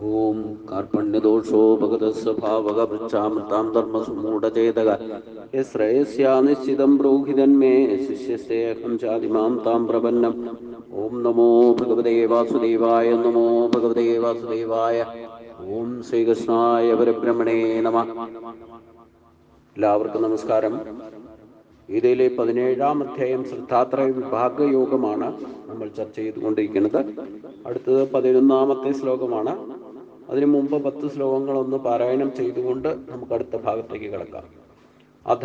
ഓം കാർപ്പണ്യദോഷോ ഭഗതസ്വഭാവകൃച്ഛാമൃതാം ധർമ്മസുമൂഢചേതക യശ്രേയസ്യാ നിശ്ചിതം ബ്രൂഹിതന്മേ ശിഷ്യസ്തേഹം ചാതിമാം താം പ്രപന്നം. ഓം നമോ ഭഗവതേ വാസുദേവായ. നമോ ഭഗവതേ വാസുദേവായ. ഓം ശ്രീകൃഷ്ണായ പരബ്രഹ്മണേ നമഃ. എല്ലാവർക്കും നമസ്കാരം. ഗീതയിലെ 17-ാം അധ്യായം ശ്രദ്ധാത്രയ വിഭാഗയോഗമാണ് നമ്മൾ ചർച്ച ചെയ്തുകൊണ്ടിരിക്കുന്നത്. അടുത്തത് 11-ാമത്തെ ശ്ലോകമാണ്. അതിനു മുമ്പ് 10 ശ്ലോകങ്ങളൊന്ന് പാരായണം ചെയ്തുകൊണ്ട് നമുക്ക് അടുത്ത ഭാഗത്തേക്ക് കിടക്കാം. അഥ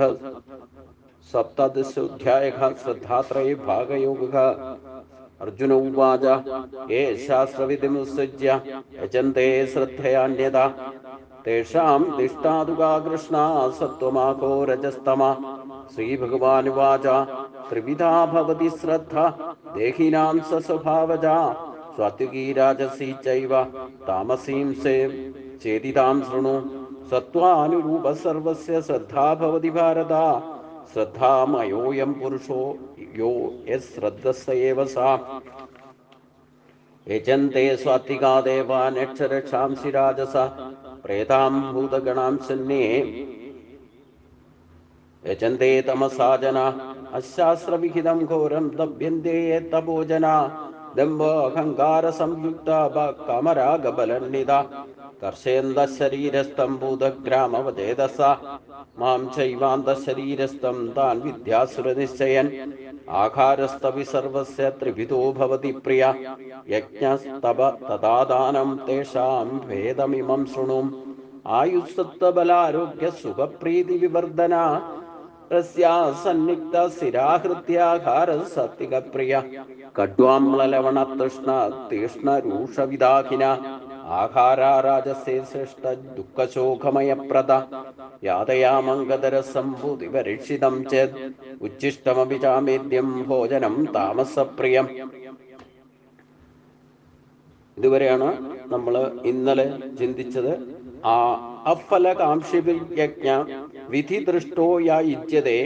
സപ്തദശോധ്യായഃ ശ്രദ്ധാത്രയ ഭാഗയോഗഃ. അർജുന ഉവാച യേ ശാസ്ത്രവിധിമുത്സൃജ്യ യജന്തെ ശ്രദ്ധയാന്യഥാ തേഷാം ദിഷ്ടാതുകാ കൃഷ്ണ സത്വമാകോ രജസ്തമ. ശ്രീഭഗവാനുവാച ത്രിവിധാ ഭവതി ശ്രദ്ധ ദേഹിനാം സ്വസ്വഭാവജാ സാത്വികീ രാജസീ ചൈവ താമസീം ചേതിതാം ശൃണു. സത്വാനുരൂപ സർവസ്യ ശ്രദ്ധാ ഭവതി ഭാരത. ശ്രദ്ധാമയോയം പുരുഷോ യോ യശ്രദ്ധസ്സ ഏവ സാ. യജന്തെ സാത്വികാ ദേവാൻ യക്ഷരക്ഷാംസി രാജസ പ്രേതാം ഭൂതഗണാം ശന്യേ യജന്തെ തമസാ ജനാ. അശാസ്ത്രവിഹിതം ഘോരം ദഭ്യന്തെ തപോജനാ. ദംഭോഹങ്കാര സംയുക്ത കാമരാഗബലന്വിത കർഷയന്ത ശരീരസ്ഥം ഭൂതഗ്രാമവചേതസ. മാം ചൈവാന്ത ശരീരസ്ഥം താൻ വിദ്യാസുരനിശ്ചയൻ. ആഹാരസ്തവി സർവസ്യ ത്രിവിധോ ഭവതി പ്രിയ. യജ്ഞസ്തപ തഥാദാനം തേഷാം ഭേദമിമം ശൃണു. ആയുസ്സത്വബലാരോഗ്യ സുഖപ്രീതി വിവർധന സന്നിഗ്ധ സ്ഥിരാഹൃത്യാഹാര സത്വികപ്രിയ. കഡ്വാമ്ലവണ തൃഷ്ണ തീഷ്ണരൂഷവിദാഹിന ആഹാര രാജസേ ശ്രേഷ്ഠ ദുഃഖശോകമയപ്രദ. യാതയാമംഗതരസംഭൂതിപരീക്ഷിതം ചേത് ഉച്ഛിഷ്ടമപി ചാമേദ്യം ഭോജനം താമസപ്രിയം. ഇതുവരെയാണ് നമ്മൾ ഇന്നലെ ചിന്തിച്ചത്. ആ അഫലകാംക്ഷിഭിർയജ്ഞ വിധി ദൃഷ്ടോ യാ യുജ്യതേ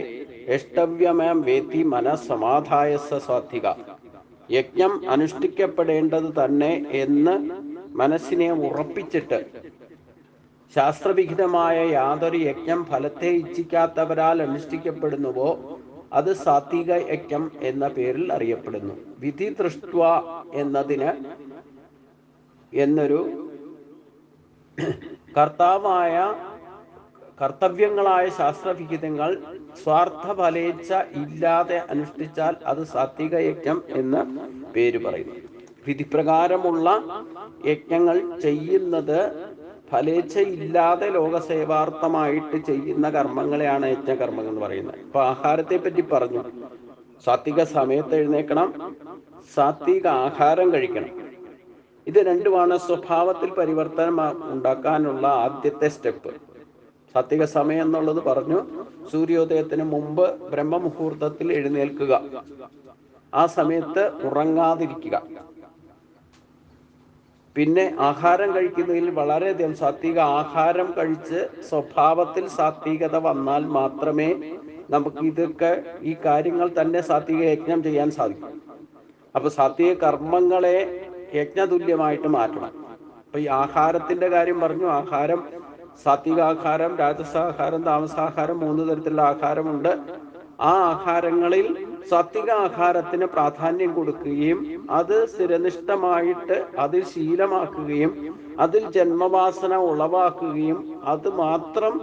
എഷ്ടവ്യമം വേത്തി മനഃസമാധായ സാത്വിക. യജ്ഞം അനുഷ്ഠിക്കപ്പെടേണ്ടത് തന്നെ എന്ന് മനസ്സിനെ ഉറപ്പിച്ചിട്ട് ശാസ്ത്രവിഹിതമായ യാതൊരു യജ്ഞം ഫലത്തെ ഇച്ഛിക്കാത്തവരാൽ അനുഷ്ഠിക്കപ്പെടുന്നുവോ അത് സാത്വിക യജ്ഞം എന്ന പേരിൽ അറിയപ്പെടുന്നു. വിധി ദൃഷ്ട്വ എന്നൊരു കർത്തവ്യങ്ങളായ ശാസ്ത്രവിഹിതങ്ങൾ സ്വാർത്ഥഫലേച്ഛ ഇല്ലാതെ അനുഷ്ഠിച്ചാൽ അത് സാത്വിക യജ്ഞം എന്ന് പേര് പറയുന്നു. വിധിപ്രകാരമുള്ള യജ്ഞങ്ങൾ ചെയ്യുന്നത് ഫലേച്ഛ ഇല്ലാതെ ലോകസേവാർത്ഥമായിട്ട് ചെയ്യുന്ന കർമ്മങ്ങളെയാണ് യജ്ഞകർമ്മങ്ങൾ എന്ന് പറയുന്നത്. ഇപ്പൊ ആഹാരത്തെ പറ്റി പറഞ്ഞു. സാത്വിക സമയത്ത് എഴുന്നേക്കണം, സാത്വിക ആഹാരം കഴിക്കണം. ഇത് രണ്ടുമാണ് സ്വഭാവത്തിൽ പരിവർത്തനം ഉണ്ടാക്കാനുള്ള ആദ്യത്തെ സ്റ്റെപ്പ്. സാത്വിക സമയം എന്നുള്ളത് പറഞ്ഞു, സൂര്യോദയത്തിന് മുമ്പ് ബ്രഹ്മമുഹൂർത്തത്തിൽ എഴുന്നേൽക്കുക, ആ സമയത്ത് ഉറങ്ങാതിരിക്കുക. പിന്നെ ആഹാരം കഴിക്കുന്നതിൽ വളരെയധികം സാത്വിക ആഹാരം കഴിച്ച് സ്വഭാവത്തിൽ സാത്വികത വന്നാൽ മാത്രമേ നമുക്ക് ഈ കാര്യങ്ങൾ തന്നെ സാത്വിക യജ്ഞം ചെയ്യാൻ സാധിക്കും. അപ്പൊ സാത്വിക കർമ്മങ്ങളെ യജ്ഞതുല്യമായിട്ട് മാറ്റണം. അപ്പൊ ഈ ആഹാരത്തിന്റെ കാര്യം പറഞ്ഞു. ആഹാരം സാത്വികാഹാരം, രാജസാഹാരം, താമസാഹാരം, 3 തരത്തിലുള്ള ആഹാരമുണ്ട്. ആ ആഹാരങ്ങളിൽ സാത്വിക ആഹാരത്തിന് പ്രാധാന്യം കൊടുക്കുകയും അത് സ്ഥിരനിഷ്ഠമായിട്ട് അതിൽ ശീലമാക്കുകയും അതിൽ ജന്മവാസന ഉളവാക്കുകയും അത് മാത്രം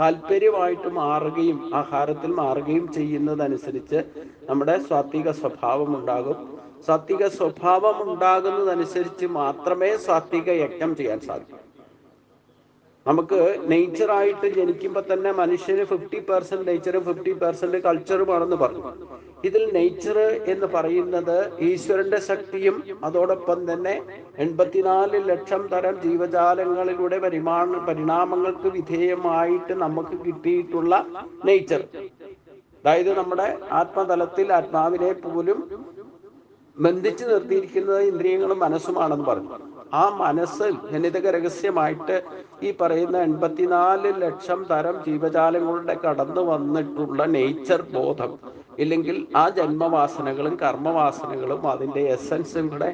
താല്പര്യമായിട്ട് മാറുകയും ആഹാരത്തിൽ മാറുകയും ചെയ്യുന്നതനുസരിച്ച് നമ്മുടെ സാത്വിക സ്വഭാവം ഉണ്ടാകും. സാത്വിക സ്വഭാവം ഉണ്ടാകുന്നതനുസരിച്ച് മാത്രമേ സാത്വിക യജ്ഞം ചെയ്യാൻ സാധിക്കൂ. നമുക്ക് നേച്ചറായിട്ട് ജനിക്കുമ്പോൾ തന്നെ മനുഷ്യന് 50% നേച്ചറും 50% കൾച്ചറുമാണെന്ന് പറഞ്ഞു. ഇതിൽ നേച്ചർ എന്ന് പറയുന്നത് ഈശ്വരന്റെ ശക്തിയും അതോടൊപ്പം തന്നെ 84 ലക്ഷം തരം ജീവജാലങ്ങളിലൂടെ പരിണാമങ്ങൾക്ക് വിധേയമായിട്ട് നമുക്ക് കിട്ടിയിട്ടുള്ള നേച്ചർ. അതായത് നമ്മുടെ ആത്മതലത്തിൽ ആത്മാവിനെ പോലും ബന്ധിച്ചു നിർത്തിയിരിക്കുന്നത് ഇന്ദ്രിയങ്ങളും മനസ്സുമാണെന്ന് പറഞ്ഞു. ആ മനസ്സ് ജനിതക രഹസ്യമായിട്ട് ഈ പറയുന്ന 84 ലക്ഷം തരം ജീവജാലങ്ങളുടെ കടന്നു വന്നിട്ടുള്ള നേച്ചർ ബോധം ഇല്ലെങ്കിൽ ആ ജന്മവാസനകളും കർമ്മവാസനകളും അതിൻ്റെ എസൻസും കൂടെ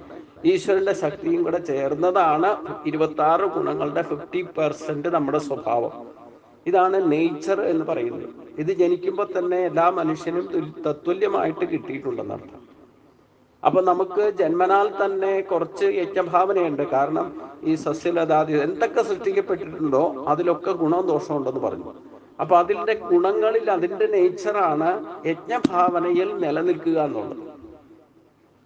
ഈശ്വരന്റെ ശക്തിയും കൂടെ ചേർന്നതാണ് 26 ഗുണങ്ങളുടെ 50% നമ്മുടെ സ്വഭാവം. ഇതാണ് നേച്ചർ എന്ന് പറയുന്നത്. ഇത് ജനിക്കുമ്പോൾ തന്നെ എല്ലാ മനുഷ്യനും തത്തുല്യമായിട്ട് കിട്ടിയിട്ടുണ്ടെന്നർത്ഥം. അപ്പൊ നമുക്ക് ജന്മനാൽ തന്നെ കുറച്ച് യജ്ഞഭാവനയുണ്ട്. കാരണം ഈ സസ്യലതാദി എന്തൊക്കെ സൃഷ്ടിക്കപ്പെട്ടിട്ടുണ്ടോ അതിലൊക്കെ ഗുണവും ദോഷവും ഉണ്ടെന്ന് പറഞ്ഞു. അപ്പൊ അതിന്റെ ഗുണങ്ങളിൽ അതിന്റെ നേച്ചറാണ് യജ്ഞഭാവനയിൽ നിലനിൽക്കുക എന്നുള്ളത്.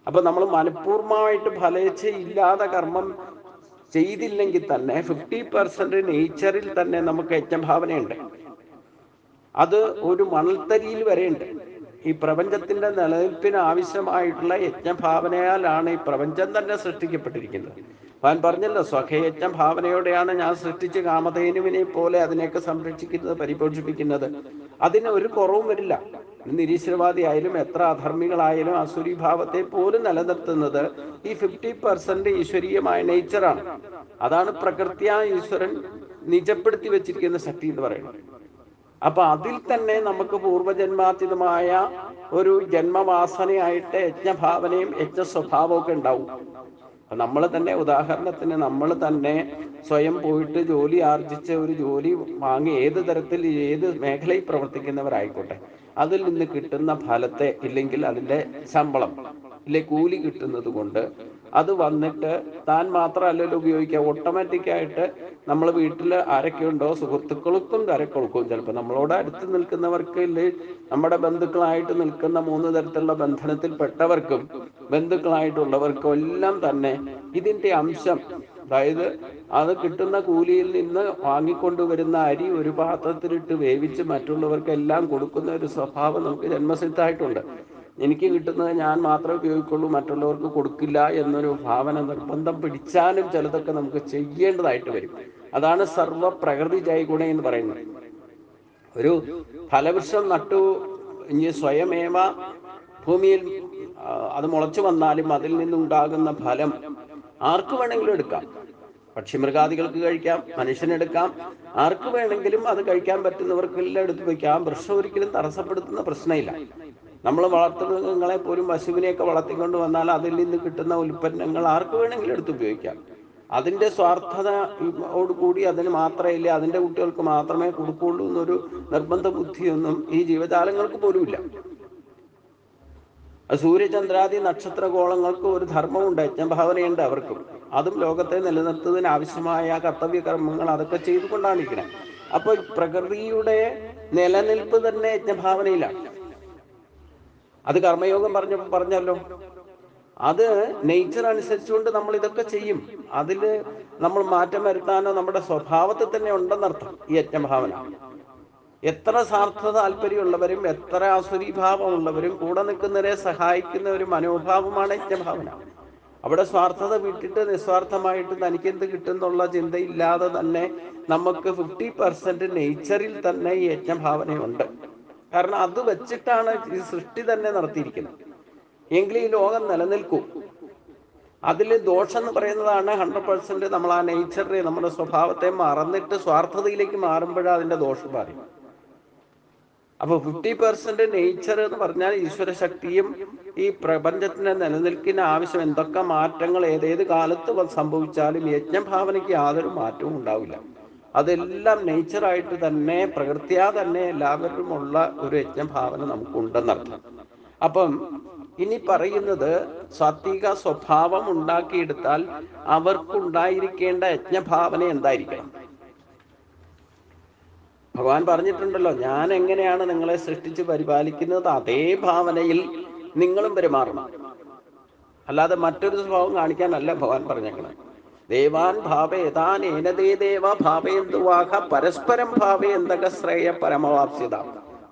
അപ്പൊ നമ്മൾ മനഃപൂർവമായിട്ട് ഫലേച്ഛ ഇല്ലാതെ കർമ്മം ചെയ്തില്ലെങ്കിൽ തന്നെ 50% നേച്ചറിൽ തന്നെ നമുക്ക് യജ്ഞഭാവനയുണ്ട്. അത് ഒരു മണൽത്തരിയിൽ വരെയുണ്ട്. ഈ പ്രപഞ്ചത്തിന്റെ നിലനിൽപ്പിന് ആവശ്യമായിട്ടുള്ള യജ്ഞഭാവനയാലാണ് ഈ പ്രപഞ്ചം തന്നെ സൃഷ്ടിക്കപ്പെട്ടിരിക്കുന്നത്. ഞാൻ പറഞ്ഞല്ലോ, സ്വഖയജ്ഞ ഭാവനയോടെയാണ് ഞാൻ സൃഷ്ടിച്ച് കാമധേനുവിനെ പോലെ അതിനെയൊക്കെ സംരക്ഷിക്കുന്നത്, പരിപോഷിപ്പിക്കുന്നത്. അതിന് ഒരു കുറവും വരില്ല. നിരീശ്വരവാദി ആയാലും എത്ര അധർമ്മികളായാലും അസുരീഭാവത്തെ പോലും നിലനിർത്തുന്നത് ഈ 50% ഈശ്വരീയമായ നേച്ചറാണ്. അതാണ് പ്രകൃത്യാ ഈശ്വരൻ നിജപ്പെടുത്തി വെച്ചിരിക്കുന്ന ശക്തി എന്ന് പറയുന്നത്. അപ്പൊ അതിൽ തന്നെ നമുക്ക് പൂർവജന്മാതീതമായ ഒരു ജന്മവാസനയായിട്ട് യജ്ഞഭാവനയും യജ്ഞസ്വഭാവവും ഒക്കെ ഉണ്ടാവും. നമ്മൾ തന്നെ, ഉദാഹരണത്തിന് നമ്മൾ തന്നെ സ്വയം പോയിട്ട് ജോലി ആർജിച്ച് ഒരു ജോലി വാങ്ങി ഏത് തരത്തിൽ ഏത് മേഖലയിൽ പ്രവർത്തിക്കുന്നവരായിക്കോട്ടെ, അതിൽ നിന്ന് കിട്ടുന്ന ഫലത്തെ ഇല്ലെങ്കിൽ അതിൻ്റെ ശമ്പളം ഇല്ലെ കൂലി കിട്ടുന്നത് കൊണ്ട് അത് വന്നിട്ട് താൻ മാത്രമല്ലല്ലോ ഉപയോഗിക്കുക. ഓട്ടോമാറ്റിക്കായിട്ട് നമ്മൾ വീട്ടിൽ ആരൊക്കെയുണ്ടോ സുഹൃത്തുക്കൾക്കും കരക്കൊടുക്കും. ചിലപ്പോൾ നമ്മളോട് അടുത്ത് നിൽക്കുന്നവർക്ക് ഇല്ലേ, നമ്മുടെ ബന്ധുക്കളായിട്ട് നിൽക്കുന്ന 3 തരത്തിലുള്ള ബന്ധനത്തിൽപ്പെട്ടവർക്കും ബന്ധുക്കളായിട്ടുള്ളവർക്കും എല്ലാം തന്നെ ഇതിൻ്റെ അംശം, അതായത് അത് കിട്ടുന്ന കൂലിയിൽ നിന്ന് വാങ്ങിക്കൊണ്ടുവരുന്ന അരി ഒരു പാത്രത്തിലിട്ട് വേവിച്ച് മറ്റുള്ളവർക്കെല്ലാം കൊടുക്കുന്ന ഒരു സ്വഭാവം നമുക്ക് ജന്മസിദ്ധമായിട്ടുണ്ട്. എനിക്ക് കിട്ടുന്നത് ഞാൻ മാത്രമേ ഉപയോഗിക്കുള്ളൂ, മറ്റുള്ളവർക്ക് കൊടുക്കില്ല എന്നൊരു ഭാവന നിർബന്ധം പിടിച്ചാലും ചിലതൊക്കെ നമുക്ക് ചെയ്യേണ്ടതായിട്ട് വരും. അതാണ് സർവ പ്രകൃതി ജൈഗുണ എന്ന് പറയുന്നത്. ഒരു ഫലവൃക്ഷം നട്ടു, ഇനി സ്വയമേവ ഭൂമിയിൽ അത് മുളച്ചു വന്നാലും അതിൽ നിന്നുണ്ടാകുന്ന ഫലം ആർക്ക് വേണമെങ്കിലും എടുക്കാം. പക്ഷിമൃഗാദികൾക്ക് കഴിക്കാം, മനുഷ്യനെടുക്കാം, ആർക്ക് വേണമെങ്കിലും അത് കഴിക്കാൻ പറ്റുന്നവർക്കെല്ലാം എടുത്തു വയ്ക്കാം. വൃക്ഷം ഒരിക്കലും തടസ്സപ്പെടുത്തുന്ന പ്രശ്നമില്ല. നമ്മൾ വളർത്തുമൃഗങ്ങളെ പോലും പശുവിനെയൊക്കെ വളർത്തിക്കൊണ്ട് വന്നാൽ അതിൽ നിന്ന് കിട്ടുന്ന ഉൽപ്പന്നങ്ങൾ ആർക്ക് വേണമെങ്കിലും എടുത്ത് ഉപയോഗിക്കാം. അതിൻ്റെ സ്വാർത്ഥതയോടുകൂടി അതിന് മാത്രമേ, അതിൻ്റെ കുട്ടികൾക്ക് മാത്രമേ കൊടുക്കുള്ളൂ എന്നൊരു നിർബന്ധ ബുദ്ധിയൊന്നും ഈ ജീവജാലങ്ങൾക്ക് പോലുമില്ല. സൂര്യചന്ദ്രാദി നക്ഷത്രഗോളങ്ങൾക്ക് ഒരു ധർമ്മമുണ്ട്, യജ്ഞഭാവനയുണ്ട് അവർക്കും. അതും ലോകത്തെ നിലനിർത്തുന്നതിന് ആവശ്യമായ കർത്തവ്യകർമ്മങ്ങൾ അതൊക്കെ ചെയ്തുകൊണ്ടാണിരിക്കണം. അപ്പോൾ പ്രകൃതിയുടെ നിലനിൽപ്പ് തന്നെ യജ്ഞഭാവനയിലാണ്. അത് കർമ്മയോഗം പറഞ്ഞല്ലോ, അത് നേച്ചർ അനുസരിച്ചുകൊണ്ട് നമ്മൾ ഇതൊക്കെ ചെയ്യും. അതിൽ നമ്മൾ മാറ്റം വരുത്താനോ നമ്മുടെ സ്വഭാവത്തിൽ തന്നെ ഉണ്ടെന്നർത്ഥം ഈ യജ്ഞഭാവന. എത്ര സ്വാർത്ഥ താല്പര്യമുള്ളവരും എത്ര അസുരീഭാവമുള്ളവരും കൂടെ നിൽക്കുന്നവരെ സഹായിക്കുന്ന ഒരു മനോഭാവമാണ് യജ്ഞഭാവന. അവിടെ സ്വാർത്ഥത വിട്ടിട്ട് നിസ്വാർത്ഥമായിട്ട് തനിക്കെന്ത് കിട്ടുന്നുള്ള ചിന്തയില്ലാതെ തന്നെ നമുക്ക് 50% നേച്ചറിൽ തന്നെ ഈ യജ്ഞഭാവനയുണ്ട്. കാരണം അത് വെച്ചിട്ടാണ് ഈ സൃഷ്ടി തന്നെ നടത്തിയിരിക്കുന്നത്. എങ്കിൽ ഈ ലോകം നിലനിൽക്കും. അതിൽ ദോഷം എന്ന് പറയുന്നതാണ് 100% നമ്മൾ ആ നേച്ചറിനെ, നമ്മുടെ സ്വഭാവത്തെ മറന്നിട്ട് സ്വാർത്ഥതയിലേക്ക് മാറുമ്പോഴാണ് അതിൻ്റെ ദോഷം പറയും. അപ്പോൾ 50% നേച്ചർ എന്ന് പറഞ്ഞാൽ ഈശ്വരശക്തിയും ഈ പ്രപഞ്ചത്തിന്റെ നിലനിൽക്കുന്ന ആവശ്യം എന്തൊക്കെ മാറ്റങ്ങൾ ഏതേത് കാലത്ത് സംഭവിച്ചാലും യജ്ഞഭാവനയ്ക്ക് യാതൊരു മാറ്റവും ഉണ്ടാവില്ല. അതെല്ലാം നേച്ചറായിട്ട് തന്നെ, പ്രകൃത്യാ തന്നെ എല്ലാവരുമുള്ള ഒരു യജ്ഞഭാവന നമുക്കുണ്ടെന്നർത്ഥം. അപ്പം ഇനി പറയുന്നത് സാത്വിക സ്വഭാവം ഉണ്ടാക്കിയെടുത്താൽ അവർക്കുണ്ടായിരിക്കേണ്ട യജ്ഞഭാവന എന്തായിരിക്കണം? ഭഗവാൻ പറഞ്ഞിട്ടുണ്ടല്ലോ, ഞാൻ എങ്ങനെയാണ് നിങ്ങളെ സൃഷ്ടിച്ച് പരിപാലിക്കുന്നത് അതേ ഭാവനയിൽ നിങ്ങളും പെരുമാറണം. അല്ലാതെ മറ്റൊരു സ്വഭാവം കാണിക്കാനല്ല ഭഗവാൻ പറഞ്ഞേക്കണം. ദേവാൻ ഭാവേതാൻ ഏനദേ ദേവ ഭാവേന്ദുവാഹ പരസ്പരം ഭാവേന്തക ശ്രേയ പരമവാപ്സ്യത.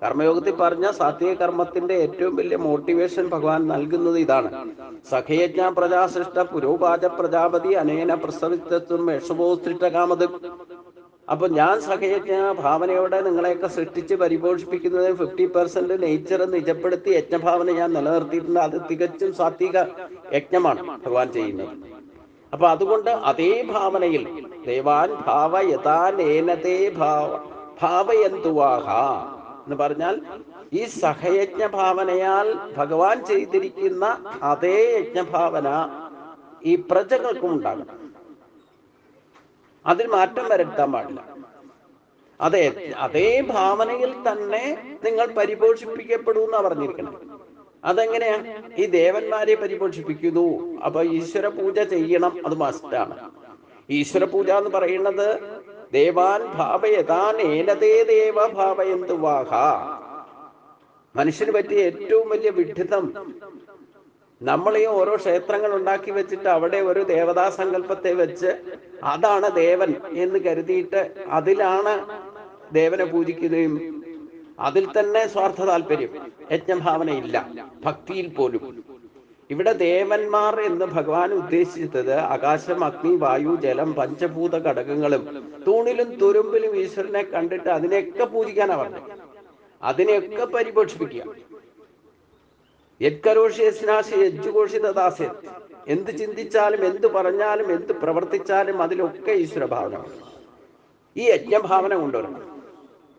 കർമ്മയോഗത്തിൽ പറഞ്ഞ സാത്വിക കർമ്മത്തിന്റെ ഏറ്റവും വലിയ മോട്ടിവേഷൻ ഭഗവാൻ നൽകുന്നത് ഇതാണ്. സഖയജ്ഞ പ്രജാസൃഷ്ട പുരോപാച പ്രജാപതി അനേന പ്രസവിത്വം യക്ഷപോസ്ത്രിഷ്ടകാമത്. അപ്പൊ ഞാൻ സഖയജ്ഞ ഭാവനയോടെ നിങ്ങളെയൊക്കെ സൃഷ്ടിച്ച് പരിപോഷിപ്പിക്കുന്നത് 50% നേച്ചർ നിജപ്പെടുത്തി യജ്ഞഭാവന ഞാൻ നിലനിർത്തിയിട്ടുണ്ട്. അത് തികച്ചും സാത്വിക യജ്ഞമാണ് ഭഗവാൻ ചെയ്യുന്നത്. അപ്പൊ അതുകൊണ്ട് അതേ ഭാവനയിൽ ദേവാൻ ഭാവയതാനേനതേ ഭാവയന്തുവാഹ എന്ന് പറഞ്ഞാൽ ഈ സഹയജ്ഞ ഭാവനയാൽ ഭഗവാൻ ചെയ്തിരിക്കുന്ന അതേ യജ്ഞഭാവന ഈ പ്രജകൾക്കും ഉണ്ടാകണം. അതിൽ മാറ്റം വരുത്താൻ പാടില്ല. അതെ, അതേ ഭാവനയിൽ തന്നെ നിങ്ങൾ പരിപോഷിപ്പിക്കപ്പെടൂ എന്നാ പറഞ്ഞിരിക്കണം. അതെങ്ങനെയാ? ഈ ദേവന്മാരെ പരിപോഷിപ്പിക്കുന്നു. അപ്പൊ ഈശ്വര പൂജ ചെയ്യണം, അത് മസ്റ്റാണ്. ഈശ്വര പൂജ എന്ന് പറയുന്നത് ദേവാൻ ഭാവയതാൻ ഏനതേ ദേവ ഭാവയന്തു വാഹ. മനുഷ്യന് പറ്റിയ ഏറ്റവും വലിയ വിഡ്ഢിത്തം, നമ്മൾ ഈ ഓരോ ക്ഷേത്രങ്ങൾ ഉണ്ടാക്കി വെച്ചിട്ട് അവിടെ ഒരു ദേവതാ സങ്കല്പത്തെ വെച്ച് അതാണ് ദേവൻ എന്ന് കരുതിയിട്ട് അതിലാണ് ദേവനെ പൂജിക്കുകയും അതിൽ തന്നെ സ്വാർത്ഥ താല്പര്യം, യജ്ഞഭാവനയില്ല ഭക്തിയിൽ പോലും. ഇവിടെ ദേവന്മാർ എന്ന് ഭഗവാൻ ഉദ്ദേശിച്ചത് ആകാശം, അഗ്നി, വായു, ജലം, പഞ്ചഭൂത ഘടകങ്ങളും. തൂണിലും തുരുമ്പിലും ഈശ്വരനെ കണ്ടിട്ട് അതിനെയൊക്കെ പൂജിക്കാനാ പറഞ്ഞത്, അതിനെയൊക്കെ പരിപോഷിപ്പിക്കുക. എന്ത് ചിന്തിച്ചാലും എന്ത് പറഞ്ഞാലും എന്ത് പ്രവർത്തിച്ചാലും അതിലൊക്കെ ഈശ്വര ഭാവന. ഈ യജ്ഞഭാവന കൊണ്ടുവരണം.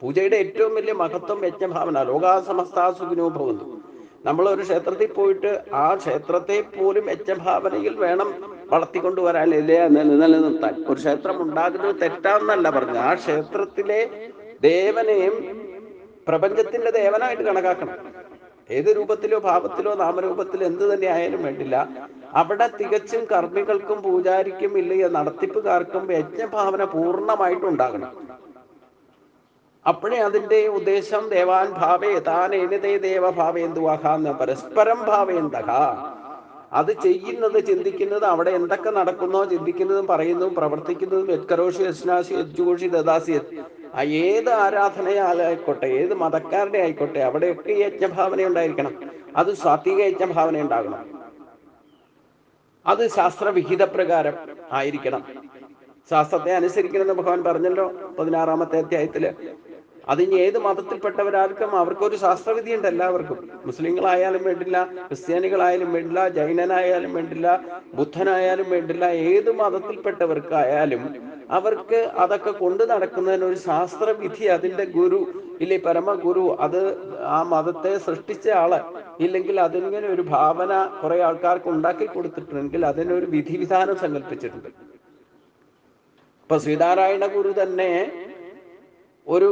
പൂജയുടെ ഏറ്റവും വലിയ മഹത്വം യജ്ഞഭാവന. ലോകാ സമസ്താ സുഖിനോ ഭവന്തു. നമ്മളൊരു ക്ഷേത്രത്തിൽ പോയിട്ട് ആ ക്ഷേത്രത്തെ പോലും യജ്ഞഭാവനയിൽ വേണം വളർത്തിക്കൊണ്ടുവരാൻ, നിലനിർത്താൻ. ഒരു ക്ഷേത്രം ഉണ്ടാകുന്നത് തെറ്റാന്നല്ല പറഞ്ഞത്, ആ ക്ഷേത്രത്തിലെ ദേവനെയും പ്രപഞ്ചത്തിന്റെ ദേവനായിട്ട് കണക്കാക്കണം. ഏത് രൂപത്തിലോ ഭാവത്തിലോ നാമരൂപത്തിലോ എന്ത് തന്നെ ആയാലും വേണ്ടില്ല, അവിടെ തികച്ചും കർമ്മികൾക്കും പൂജാരിക്കും ഇല്ല നടത്തിപ്പുകാർക്കും യജ്ഞഭാവന പൂർണ്ണമായിട്ടുണ്ടാകണം. അപ്പോഴേ അതിന്റെ ഉദ്ദേശം ദേവാൻ ഭാവേ താൻ ഏനതേ ദേവ ഭാവേന്തുവാഹ എന്ന് പരസ്പരം ഭാവേന്തക. അത് ചെയ്യുന്നത് ചിന്തിക്കുന്നത് അവിടെ എന്തൊക്കെ നടക്കുന്നോ ചിന്തിക്കുന്നതും പറയുന്നതും പ്രവർത്തിക്കുന്നതും യത്കരോഷി യസ്നാശി യജ്ജുഘോഷി ദദാസി, ഏത് ആരാധനയായിക്കോട്ടെ ഏത് മതക്കാരുടെ ആയിക്കോട്ടെ അവിടെയൊക്കെ യജ്ഞഭാവന ഉണ്ടായിരിക്കണം. അത് സാത്വിക യജ്ഞഭാവന ഉണ്ടാകണം. അത് ശാസ്ത്രവിഹിത പ്രകാരം ആയിരിക്കണം. ശാസ്ത്രത്തെ അനുസരിക്കണമെന്ന് ഭഗവാൻ പറഞ്ഞല്ലോ 16-ാമത്തെ അധ്യായത്തില്. അതിന് ഏത് മതത്തിൽപ്പെട്ടവരാർക്കും അവർക്കൊരു ശാസ്ത്രവിധി ഉണ്ട്. എല്ലാവർക്കും, മുസ്ലിങ്ങളായാലും വേണ്ടില്ല, ക്രിസ്ത്യാനികളായാലും വേണ്ടില്ല, ജൈനനായാലും വേണ്ടില്ല, ബുദ്ധനായാലും വേണ്ടില്ല, ഏത് മതത്തിൽപ്പെട്ടവർക്കായാലും അവർക്ക് അതൊക്കെ കൊണ്ടു നടക്കുന്നതിന് ഒരു ശാസ്ത്രവിധി, അതിന്റെ ഗുരു ഇല്ലേ, പരമഗുരു, അത് ആ മതത്തെ സൃഷ്ടിച്ച ആള് ഇല്ലെങ്കിൽ അതിങ്ങനെ ഒരു ഭാവന കുറെ ആൾക്കാർക്ക് ഉണ്ടാക്കി കൊടുത്തിട്ടുണ്ടെങ്കിൽ അതിനൊരു വിധിവിധാനം സങ്കല്പിച്ചിട്ടുണ്ട്. ഇപ്പൊ ശ്രീനാരായണ ഗുരു തന്നെ ഒരു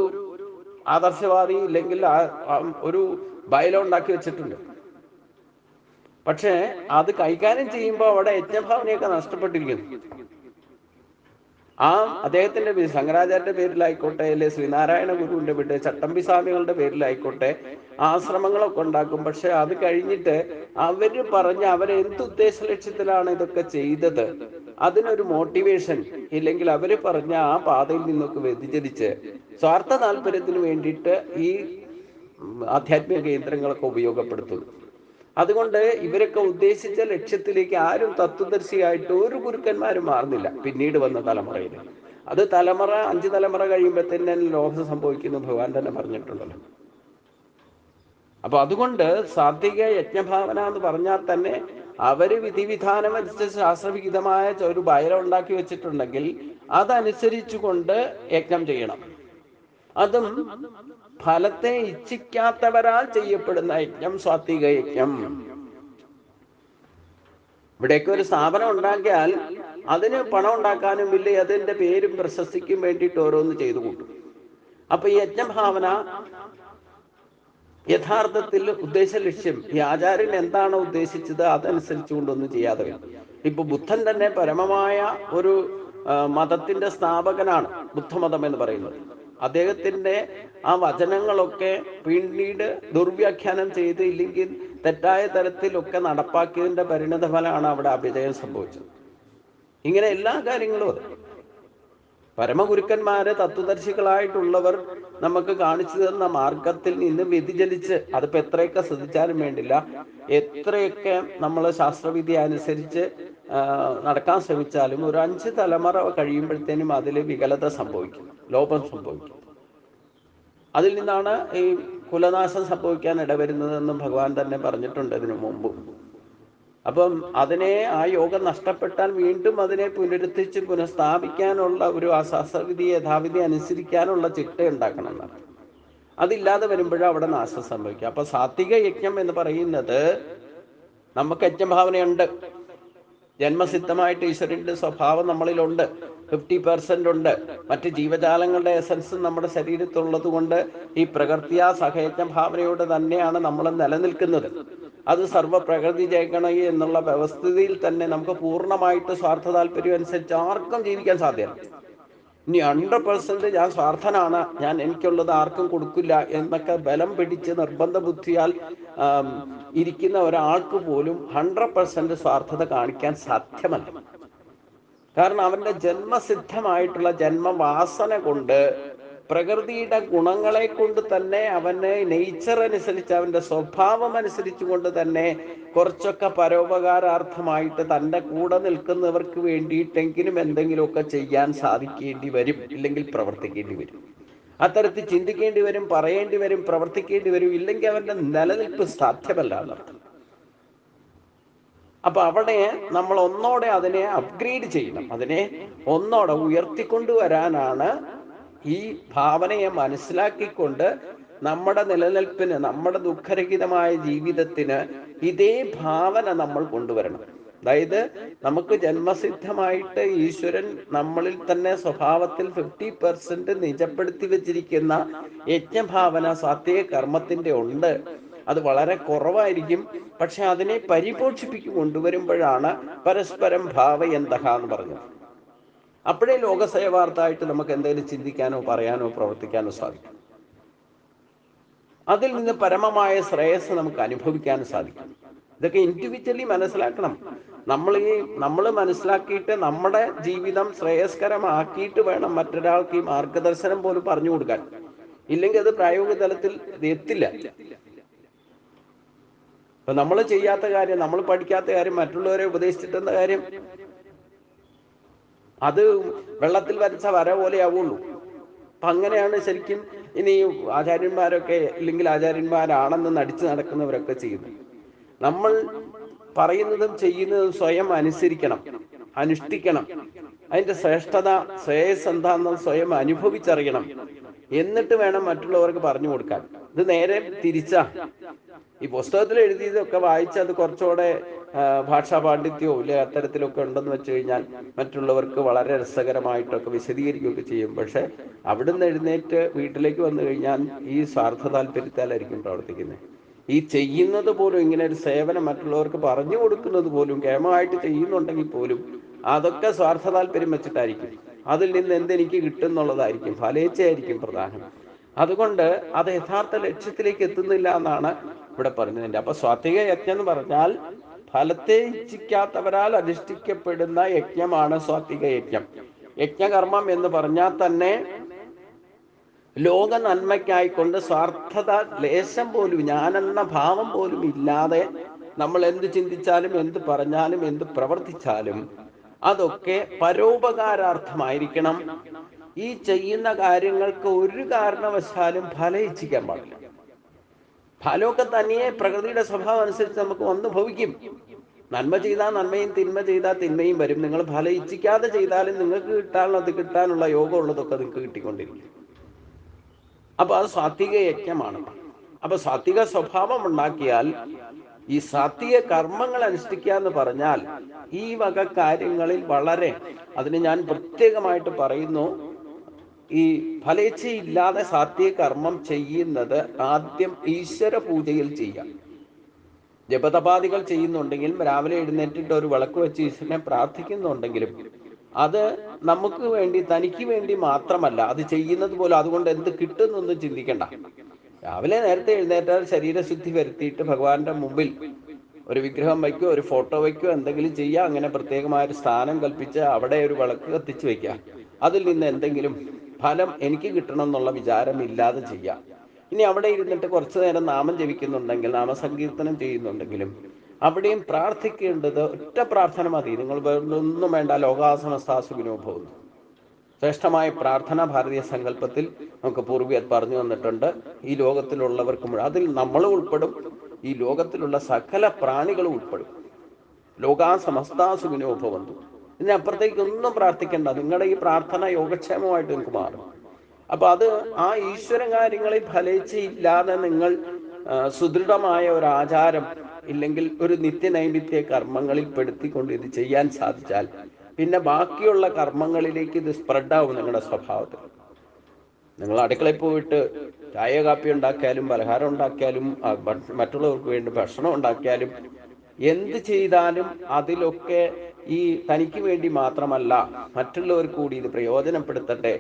ആദർശവാദി ഇല്ലെങ്കിൽ ഒരു ബയലോ ഉണ്ടാക്കി വെച്ചിട്ടുണ്ട്. പക്ഷെ അത് കൈകാര്യം ചെയ്യുമ്പോൾ അവിടെ യജ്ഞഭാവനയൊക്കെ നഷ്ടപ്പെട്ടിരിക്കുന്നു. ആ അദ്ദേഹത്തിന്റെ ശങ്കരാചാര്യന്റെ പേരിലായിക്കോട്ടെ, അല്ലെ ശ്രീനാരായണ ഗുരുവിന്റെ പേര്, ചട്ടമ്പി സ്വാമികളുടെ പേരിലായിക്കോട്ടെ ആശ്രമങ്ങളൊക്കെ ഉണ്ടാക്കും. പക്ഷെ അത് കഴിഞ്ഞിട്ട് അവര് പറഞ്ഞ് അവരെന്തുദ്ദേശ ലക്ഷ്യത്തിലാണ് ഇതൊക്കെ ചെയ്തത്, അതിനൊരു മോട്ടിവേഷൻ ഇല്ലെങ്കിൽ അവര് പറഞ്ഞ ആ പാതയിൽ നിന്നൊക്കെ വ്യതിചലിച്ച് സ്വാർത്ഥ താല്പര്യത്തിന് വേണ്ടിയിട്ട് ഈ ആധ്യാത്മിക കേന്ദ്രങ്ങളൊക്കെ ഉപയോഗപ്പെടുത്തുന്നു. അതുകൊണ്ട് ഇവരൊക്കെ ഉദ്ദേശിച്ച ലക്ഷ്യത്തിലേക്ക് ആരും തത്വദർശിയായിട്ട് ഒരു ഗുരുക്കന്മാരും മാറുന്നില്ല പിന്നീട് വന്ന തലമുറയിൽ. അത് 5 തലമുറ കഴിയുമ്പോഴത്തേന് ലോകം സംഭവിക്കുന്നു ഭഗവാൻ തന്നെ പറഞ്ഞിട്ടുണ്ടല്ലോ. അപ്പൊ അതുകൊണ്ട് സാത്വിക യജ്ഞഭാവന എന്ന് പറഞ്ഞാൽ തന്നെ അവര് വിധിവിധാനം അനുസരിച്ച് ശാസ്ത്രവിഹിതമായ ഒരു ബയല ഉണ്ടാക്കി വെച്ചിട്ടുണ്ടെങ്കിൽ അതനുസരിച്ചുകൊണ്ട് യജ്ഞം ചെയ്യണം. അതും ഫലത്തെ ഇച്ഛിക്കാത്തവരാൽ ചെയ്യപ്പെടുന്ന യജ്ഞം സാത്വിക യജ്ഞം. ഇവിടേക്ക് ഒരു സ്ഥാപനം ഉണ്ടാക്കിയാൽ അതിന് പണം ഉണ്ടാക്കാനും ഇല്ലേ അതിന്റെ പേരും പ്രശസ്തിക്കും വേണ്ടിയിട്ട് ഓരോന്ന് ചെയ്തു കൂട്ടും. അപ്പൊ ഈ യജ്ഞഭാവന യഥാർത്ഥത്തിൽ ഉദ്ദേശ ലക്ഷ്യം ഈ ആചാര്യൻ എന്താണോ ഉദ്ദേശിച്ചത് അതനുസരിച്ച് കൊണ്ടൊന്നും ചെയ്യാതെ വരും. ഇപ്പൊ ബുദ്ധൻ തന്നെ പരമമായ ഒരു മതത്തിന്റെ സ്ഥാപകനാണ്, ബുദ്ധമതം എന്ന് പറയുന്നത്. അദ്ദേഹത്തിന്റെ ആ വചനങ്ങളൊക്കെ പിന്നീട് ദുർവ്യാഖ്യാനം ചെയ്ത് ഇല്ലെങ്കിൽ തെറ്റായ തരത്തിലൊക്കെ നടപ്പാക്കിയതിന്റെ പരിണത ഫലമാണ് അവിടെ അപജയം സംഭവിച്ചത്. ഇങ്ങനെ എല്ലാ കാര്യങ്ങളും അത് പരമഗുരുക്കന്മാര് തത്വദർശികളായിട്ടുള്ളവർ നമുക്ക് കാണിച്ചു തന്ന മാർഗത്തിൽ നിന്ന് വ്യതിചലിച്ച്, അതിപ്പോ എത്രയൊക്കെ ശ്രദ്ധിച്ചാലും വേണ്ടില്ല, എത്രയൊക്കെ നമ്മൾ ശാസ്ത്രവിദ്യ അനുസരിച്ച് നടക്കാൻ ശ്രമിച്ചാലും ഒരു 5 തലമുറ കഴിയുമ്പോഴത്തേനും അതിൽ വികലത സംഭവിക്കും, ലോപം സംഭവിക്കും. അതിൽ നിന്നാണ് ഈ കുലനാശം സംഭവിക്കാൻ ഇടവരുന്നതെന്നും ഭഗവാൻ തന്നെ പറഞ്ഞിട്ടുണ്ട് ഇതിനു മുമ്പും. അപ്പം അതിനെ ആ യോഗം നഷ്ടപ്പെട്ടാൽ വീണ്ടും അതിനെ പുനരുദ്ധിച്ച് പുനഃസ്ഥാപിക്കാനുള്ള ഒരു ശാസ്ത്രവിധി യഥാവിധി അനുസരിക്കാനുള്ള ചിട്ട ഉണ്ടാക്കണം എന്നാണ്. അതില്ലാതെ വരുമ്പോഴും അവിടെ നാശം സംഭവിക്കുക. അപ്പൊ സാത്വിക യജ്ഞം എന്ന് പറയുന്നത് നമുക്ക് യജ്ഞഭാവനയുണ്ട്. ജന്മസിദ്ധമായിട്ട് ഈശ്വരന്റെ സ്വഭാവം നമ്മളിലുണ്ട്, 50% ഉണ്ട്. മറ്റ് ജീവജാലങ്ങളുടെ എസൻസ് നമ്മുടെ ശരീരത്തുള്ളത് കൊണ്ട് ഈ പ്രകൃതിയാ സഹയജ്ഞ ഭാവനയോട് തന്നെയാണ് നമ്മൾ നിലനിൽക്കുന്നത്. അത് സർവ്വപ്രകൃതി ജയിക്കണി എന്നുള്ള വ്യവസ്ഥിതിയിൽ തന്നെ നമുക്ക് പൂർണ്ണമായിട്ട് സ്വാർത്ഥ താല്പര്യം അനുസരിച്ച് ആർക്കും ജീവിക്കാൻ സാധ്യമല്ല. ഇനി 100% ഞാൻ സ്വാർത്ഥനാണ്, ഞാൻ എനിക്കുള്ളത് ആർക്കും കൊടുക്കില്ല എന്നൊക്കെ ബലം പിടിച്ച് നിർബന്ധ ബുദ്ധിയാൽ ഇരിക്കുന്ന ഒരാൾക്ക് പോലും 100% സ്വാർത്ഥത കാണിക്കാൻ സാധ്യമല്ല. കാരണം അവന്റെ ജന്മസിദ്ധമായിട്ടുള്ള ജന്മവാസന കൊണ്ട്, പ്രകൃതിയുടെ ഗുണങ്ങളെ കൊണ്ട് തന്നെ, അവന് നേച്ചർ അനുസരിച്ച്, അവന്റെ സ്വഭാവം അനുസരിച്ച് കൊണ്ട് തന്നെ കുറച്ചൊക്കെ പരോപകാരാർത്ഥമായിട്ട് തൻ്റെ കൂടെ നിൽക്കുന്നവർക്ക് വേണ്ടിയിട്ടെങ്കിലും എന്തെങ്കിലുമൊക്കെ ചെയ്യാൻ സാധിക്കേണ്ടി വരും, ഇല്ലെങ്കിൽ പ്രവർത്തിക്കേണ്ടി വരും. അത്തരത്തിൽ ചിന്തിക്കേണ്ടി വരും, പറയേണ്ടി വരും, പ്രവർത്തിക്കേണ്ടി വരും. ഇല്ലെങ്കിൽ അവന്റെ നിലനിൽപ്പ് സാധ്യമല്ല എന്നർത്ഥം. അപ്പൊ അവിടെ നമ്മൾ ഒന്നോടെ അതിനെ അപ്ഗ്രേഡ് ചെയ്യണം, അതിനെ ഒന്നോടെ ഉയർത്തിക്കൊണ്ടുവരാനാണ് ഈ ഭാവനയെ മനസ്സിലാക്കിക്കൊണ്ട് നമ്മുടെ നിലനിൽപ്പിന്, നമ്മുടെ ദുഃഖരഹിതമായ ജീവിതത്തിന് ഇതേ ഭാവന നമ്മൾ കൊണ്ടുവരണം. അതായത് നമുക്ക് ജന്മസിദ്ധമായിട്ട് ഈശ്വരൻ നമ്മളിൽ തന്നെ സ്വഭാവത്തിൽ 50% നിജപ്പെടുത്തി വെച്ചിരിക്കുന്ന യജ്ഞഭാവന സാത്വിക കർമ്മത്തിന്റെ ഉണ്ട്. അത് വളരെ കുറവായിരിക്കും, പക്ഷെ അതിനെ പരിപോഷിപ്പിച്ചു കൊണ്ടുവരുമ്പോഴാണ് പരസ്പരം ഭാവയന്തഹ എന്ന് പറഞ്ഞത്. അപ്പോഴേ ലോകസേവാർത്ഥായിട്ട് നമുക്ക് എന്തെങ്കിലും ചിന്തിക്കാനോ പറയാനോ പ്രവർത്തിക്കാനോ സാധിക്കും. അതിൽ നിന്ന് പരമമായ ശ്രേയസ് നമുക്ക് അനുഭവിക്കാനും സാധിക്കും. ഇതൊക്കെ ഇൻഡിവിജ്വലി മനസ്സിലാക്കണം. നമ്മൾ മനസ്സിലാക്കിയിട്ട് നമ്മുടെ ജീവിതം ശ്രേയസ്കരമാക്കിയിട്ട് വേണം മറ്റൊരാൾക്ക് ഈ മാർഗദർശനം പോലും പറഞ്ഞു കൊടുക്കാൻ. ഇല്ലെങ്കിൽ അത് പ്രായോഗിക തലത്തിൽ എത്തില്ല. അപ്പൊ നമ്മൾ ചെയ്യാത്ത കാര്യം, നമ്മൾ പഠിക്കാത്ത കാര്യം മറ്റുള്ളവരെ ഉപദേശിച്ചിട്ടെന്ന കാര്യം, അത് വെള്ളത്തിൽ വരച്ച വര പോലെ ആവുള്ളൂ. അപ്പൊ അങ്ങനെയാണ് ശരിക്കും ഇനി ആചാര്യന്മാരൊക്കെ, ഇല്ലെങ്കിൽ ആചാര്യന്മാരാണെന്ന് നടിച്ചു നടക്കുന്നവരൊക്കെ ചെയ്യുന്നത്. നമ്മൾ പറയുന്നതും ചെയ്യുന്നതും സ്വയം അനുസരിക്കണം, അനുഷ്ഠിക്കണം. അതിന്റെ ശ്രേഷ്ഠത, ശ്രേയസ് എന്താണെന്ന് സ്വയം അനുഭവിച്ചറിയണം. എന്നിട്ട് വേണം മറ്റുള്ളവർക്ക് പറഞ്ഞു കൊടുക്കാൻ. ഇത് നേരെ തിരിച്ചാ. ഈ പുസ്തകത്തിൽ എഴുതിയതൊക്കെ വായിച്ച് അത് കുറച്ചുകൂടെ ഭാഷാ പാണ്ഡിത്യമോ ഇല്ല അത്തരത്തിലൊക്കെ ഉണ്ടെന്ന് വെച്ച് കഴിഞ്ഞാൽ മറ്റുള്ളവർക്ക് വളരെ രസകരമായിട്ടൊക്കെ വിശദീകരിക്കുകയൊക്കെ ചെയ്യും. പക്ഷെ അവിടുന്ന് എഴുന്നേറ്റ് വീട്ടിലേക്ക് വന്നു കഴിഞ്ഞാൽ ഈ സ്വാർത്ഥ താല്പര്യത്താലായിരിക്കും പ്രവർത്തിക്കുന്നത്. ഈ ചെയ്യുന്നത് പോലും, ഇങ്ങനെ ഒരു സേവനം മറ്റുള്ളവർക്ക് പറഞ്ഞു കൊടുക്കുന്നത് പോലും കേമമായിട്ട് ചെയ്യുന്നുണ്ടെങ്കിൽ പോലും അതൊക്കെ സ്വാർത്ഥ താല്പര്യം വെച്ചിട്ടായിരിക്കും. അതിൽ നിന്ന് എന്തെനിക്ക് കിട്ടും എന്നുള്ളതായിരിക്കും, ഫലേച്ഛയായിരിക്കും പ്രധാനം. അതുകൊണ്ട് അത് യഥാർത്ഥ ലക്ഷ്യത്തിലേക്ക് എത്തുന്നില്ല എന്നാണ് ഇവിടെ പറഞ്ഞതിന്റെ. അപ്പൊ സ്വാത്വിക യജ്ഞം എന്ന് പറഞ്ഞാൽ ഫലത്തെ ഇച്ഛിക്കാത്തവരാൽ അനുഷ്ഠിക്കപ്പെടുന്ന യജ്ഞമാണ് സ്വാത്വിക യജ്ഞം. യജ്ഞകർമ്മം എന്ന് പറഞ്ഞാൽ തന്നെ ലോക നന്മയ്ക്കായിക്കൊണ്ട് സ്വാർത്ഥത ലേശം പോലും, ഞാനെന്ന ഭാവം പോലും ഇല്ലാതെ നമ്മൾ എന്ത് ചിന്തിച്ചാലും, എന്ത് പറഞ്ഞാലും, എന്ത് പ്രവർത്തിച്ചാലും അതൊക്കെ പരോപകാരാർത്ഥമായിരിക്കണം. ഈ ചെയ്യുന്ന കാര്യങ്ങൾക്ക് ഒരു കാരണവശാലും ഫലം ഇച്ഛിക്കാൻ പാടില്ല. ഫലമൊക്കെ തനിയെ പ്രകൃതിയുടെ സ്വഭാവം അനുസരിച്ച് നമുക്ക് വന്നു ഭവിക്കും. നന്മ ചെയ്താൽ നന്മയും, തിന്മ ചെയ്താൽ തിന്മയും വരും. നിങ്ങൾ ഫലം ഇച്ഛിക്കാതെ ചെയ്താലും നിങ്ങൾക്ക് കിട്ടാനുള്ള യോഗമുള്ളതൊക്കെ നിങ്ങൾക്ക് കിട്ടിക്കൊണ്ടിരിക്കും. അപ്പൊ അത് സാത്വിക യജ്ഞമാണ്. അപ്പൊ സാത്വിക സ്വഭാവം ഉണ്ടാക്കിയാൽ ഈ സാത്വിക കർമ്മങ്ങൾ അനുഷ്ഠിക്കുക എന്ന് പറഞ്ഞാൽ ഈ വക കാര്യങ്ങളിൽ വളരെ, അതിന് ഞാൻ പ്രത്യേകമായിട്ട് പറയുന്നു, ഈ ഫലേച്ഛയില്ലാതെ സാത്വിക കർമ്മം ചെയ്യുന്നത് ആദ്യം ഈശ്വര പൂജയിൽ ചെയ്യാം. ജപതപാദികൾ ചെയ്യുന്നുണ്ടെങ്കിലും, രാവിലെ എഴുന്നേറ്റിട്ട് ഒരു വിളക്ക് വെച്ച് ഈശ്വരനെ പ്രാർത്ഥിക്കുന്നുണ്ടെങ്കിലും അത് നമുക്ക് വേണ്ടി, തനിക്ക് വേണ്ടി മാത്രമല്ല അത് ചെയ്യുന്നത് പോലും. അതുകൊണ്ട് എന്ത് കിട്ടുന്നൊന്നും ചിന്തിക്കണ്ട. രാവിലെ നേരത്തെ എഴുന്നേറ്റാൽ ശരീരശുദ്ധി വരുത്തിയിട്ട് ഭഗവാന്റെ മുമ്പിൽ ഒരു വിഗ്രഹം വയ്ക്കുക, ഒരു ഫോട്ടോ വയ്ക്കുക, എന്തെങ്കിലും ചെയ്യുക. അങ്ങനെ പ്രത്യേകമായൊരു സ്ഥാനം കൽപ്പിച്ച് അവിടെ ഒരു വിളക്ക് കത്തിച്ച് വയ്ക്കുക. അതിൽ നിന്ന് എന്തെങ്കിലും ഫലം എനിക്ക് കിട്ടണം എന്നുള്ള വിചാരം ഇല്ലാതെ ചെയ്യാം. ഇനി അവിടെ ഇരുന്നിട്ട് കുറച്ചു നേരം നാമം ജപിക്കുന്നുണ്ടെങ്കിൽ, നാമസങ്കീർത്തനം ചെയ്യുന്നുണ്ടെങ്കിലും അവിടെയും പ്രാർത്ഥിക്കേണ്ടത് ഒറ്റ പ്രാർത്ഥന മതി. നിങ്ങൾ ഒന്നും വേണ്ട. ലോകാസമസ്താസുഖിനോ ഭവന്തു. ശ്രേഷ്ഠമായ പ്രാർത്ഥന ഭാരതീയ സങ്കല്പത്തിൽ നമുക്ക് പൂർവികർ പറഞ്ഞു തന്നിട്ടുണ്ട്. ഈ ലോകത്തിലുള്ളവർക്ക് മുഴുവൻ, അതിൽ നമ്മൾ ഉൾപ്പെടും, ഈ ലോകത്തിലുള്ള സകല പ്രാണികളും ഉൾപ്പെടും. ലോകാസമസ്താസുഖിനോ ഭവന്തു. ഇതിനപ്പുറത്തേക്ക് ഒന്നും പ്രാർത്ഥിക്കേണ്ട. നിങ്ങളുടെ ഈ പ്രാർത്ഥന യോഗക്ഷേമമായിട്ട് നിങ്ങൾക്ക് മാറും. അപ്പൊ അത് ആ ഈശ്വര കാര്യങ്ങളിൽ ഫലേച്ഛയില്ലാതെ നിങ്ങൾ സുദൃഢമായ ഒരു ആചാരം ഇല്ലെങ്കിൽ ഒരു നിത്യനൈമിത്യ കർമ്മങ്ങളിൽ പെടുത്തിക്കൊണ്ട് ഇത് ചെയ്യാൻ സാധിച്ചാൽ പിന്നെ ബാക്കിയുള്ള കർമ്മങ്ങളിലേക്ക് ഇത് സ്പ്രെഡാവും നിങ്ങളുടെ സ്വഭാവത്തിൽ. നിങ്ങൾ അടുക്കളയിൽ പോയിട്ട് ചായ കാപ്പി ഉണ്ടാക്കിയാലും പലഹാരം ഉണ്ടാക്കിയാലും മറ്റുള്ളവർക്ക് വേണ്ടി ഭക്ഷണം ഉണ്ടാക്കിയാലും എന്ത് ചെയ്താലും അതിലൊക്കെ ഈ തനിക്ക് വേണ്ടി മാത്രമല്ല മറ്റുള്ളവർക്ക് കൂടി ഇത് പ്രയോജനപ്പെടുത്തട്ടെ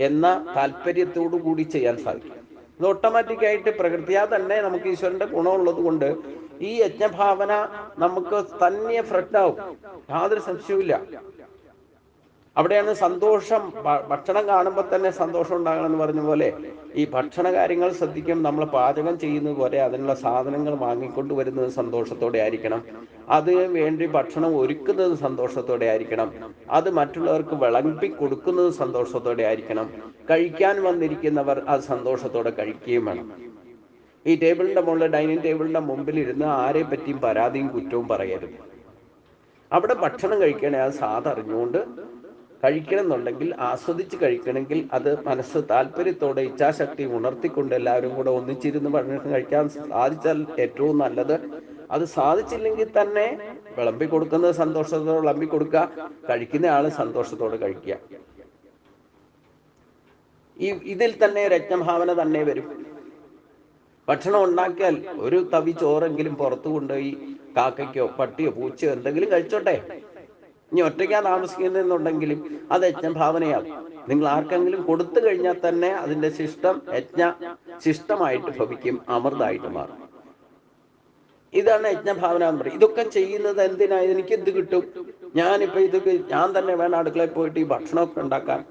എന്ന താല്പര്യത്തോടു കൂടി ചെയ്യാൻ സാധിക്കും. ഇത് ഓട്ടോമാറ്റിക്കായിട്ട് പ്രകൃതിയാ തന്നെ നമുക്ക് ഈശ്വരന്റെ ഗുണമുള്ളത് കൊണ്ട് ഈ യജ്ഞഭാവന നമുക്ക് തന്നെ ഫ്രെഡാവും, യാതൊരു സംശയവുമില്ല. അവിടെയാണ് സന്തോഷം. ഭക്ഷണം കാണുമ്പോൾ തന്നെ സന്തോഷം ഉണ്ടാകണമെന്ന് പറഞ്ഞ പോലെ ഈ ഭക്ഷണ കാര്യങ്ങൾ ശ്രദ്ധിക്കും. നമ്മൾ പാചകം ചെയ്യുന്നത് പോലെ അതിനുള്ള സാധനങ്ങൾ വാങ്ങിക്കൊണ്ട് വരുന്നത് സന്തോഷത്തോടെ ആയിരിക്കണം. അതിന് വേണ്ടി ഭക്ഷണം ഒരുക്കുന്നത് സന്തോഷത്തോടെ ആയിരിക്കണം. അത് മറ്റുള്ളവർക്ക് വിളമ്പി കൊടുക്കുന്നത് സന്തോഷത്തോടെ ആയിരിക്കണം. കഴിക്കാൻ വന്നിരിക്കുന്നവർ അത് സന്തോഷത്തോടെ കഴിക്കുകയും വേണം. ഈ ടേബിളിന്റെ മുകളിൽ, ഡൈനിങ് ടേബിളിന്റെ മുമ്പിൽ ഇരുന്ന് ആരെ പറ്റിയും പരാതിയും കുറ്റവും പറയരുത്. അവിടെ ഭക്ഷണം കഴിക്കണേ അത് സാധറിഞ്ഞുകൊണ്ട് കഴിക്കണം എന്നുണ്ടെങ്കിൽ, ആസ്വദിച്ച് കഴിക്കണമെങ്കിൽ അത് മനസ്സ് താല്പര്യത്തോടെ ഇച്ഛാശക്തി ഉണർത്തിക്കൊണ്ട് എല്ലാവരും കൂടെ ഒന്നിച്ചിരുന്ന് ഭക്ഷണം കഴിക്കാൻ സാധിച്ചാൽ ഏറ്റവും നല്ലത്. അത് സാധിച്ചില്ലെങ്കിൽ തന്നെ വിളമ്പി കൊടുക്കുന്നത് സന്തോഷത്തോടെ വിളമ്പി കൊടുക്കുക, കഴിക്കുന്ന ആള് സന്തോഷത്തോടെ കഴിക്കുക. ഇതിൽ തന്നെ രജ്ഞഭാവന തന്നെ വരും. ഭക്ഷണം ഉണ്ടാക്കിയാൽ ഒരു തവി ചോറെങ്കിലും പുറത്തു കൊണ്ടുപോയി കാക്കയ്ക്കോ പട്ടിയോ പൂച്ചയോ എന്തെങ്കിലും കഴിച്ചോട്ടെ. ഇനി ഒറ്റയ്ക്കാ താമസിക്കുന്നുണ്ടെങ്കിലും അത് യജ്ഞഭാവനയാകും. നിങ്ങൾ ആർക്കെങ്കിലും കൊടുത്തു കഴിഞ്ഞാൽ തന്നെ അതിന്റെ ശിഷ്ടം ശിഷ്ടമായിട്ട് ഭവിക്കും, അമൃതായിട്ട് മാറും. ഇതാണ് യജ്ഞഭാവന എന്ന് പറയും. ഇതൊക്കെ ചെയ്യുന്നത് എന്തിനാ? എനിക്ക് എന്ത് കിട്ടും? ഞാനിപ്പോ ഞാൻ തന്നെ വേണം അടുക്കളയിൽ പോയിട്ട് ഈ ഭക്ഷണമൊക്കെ ഉണ്ടാക്കാൻ.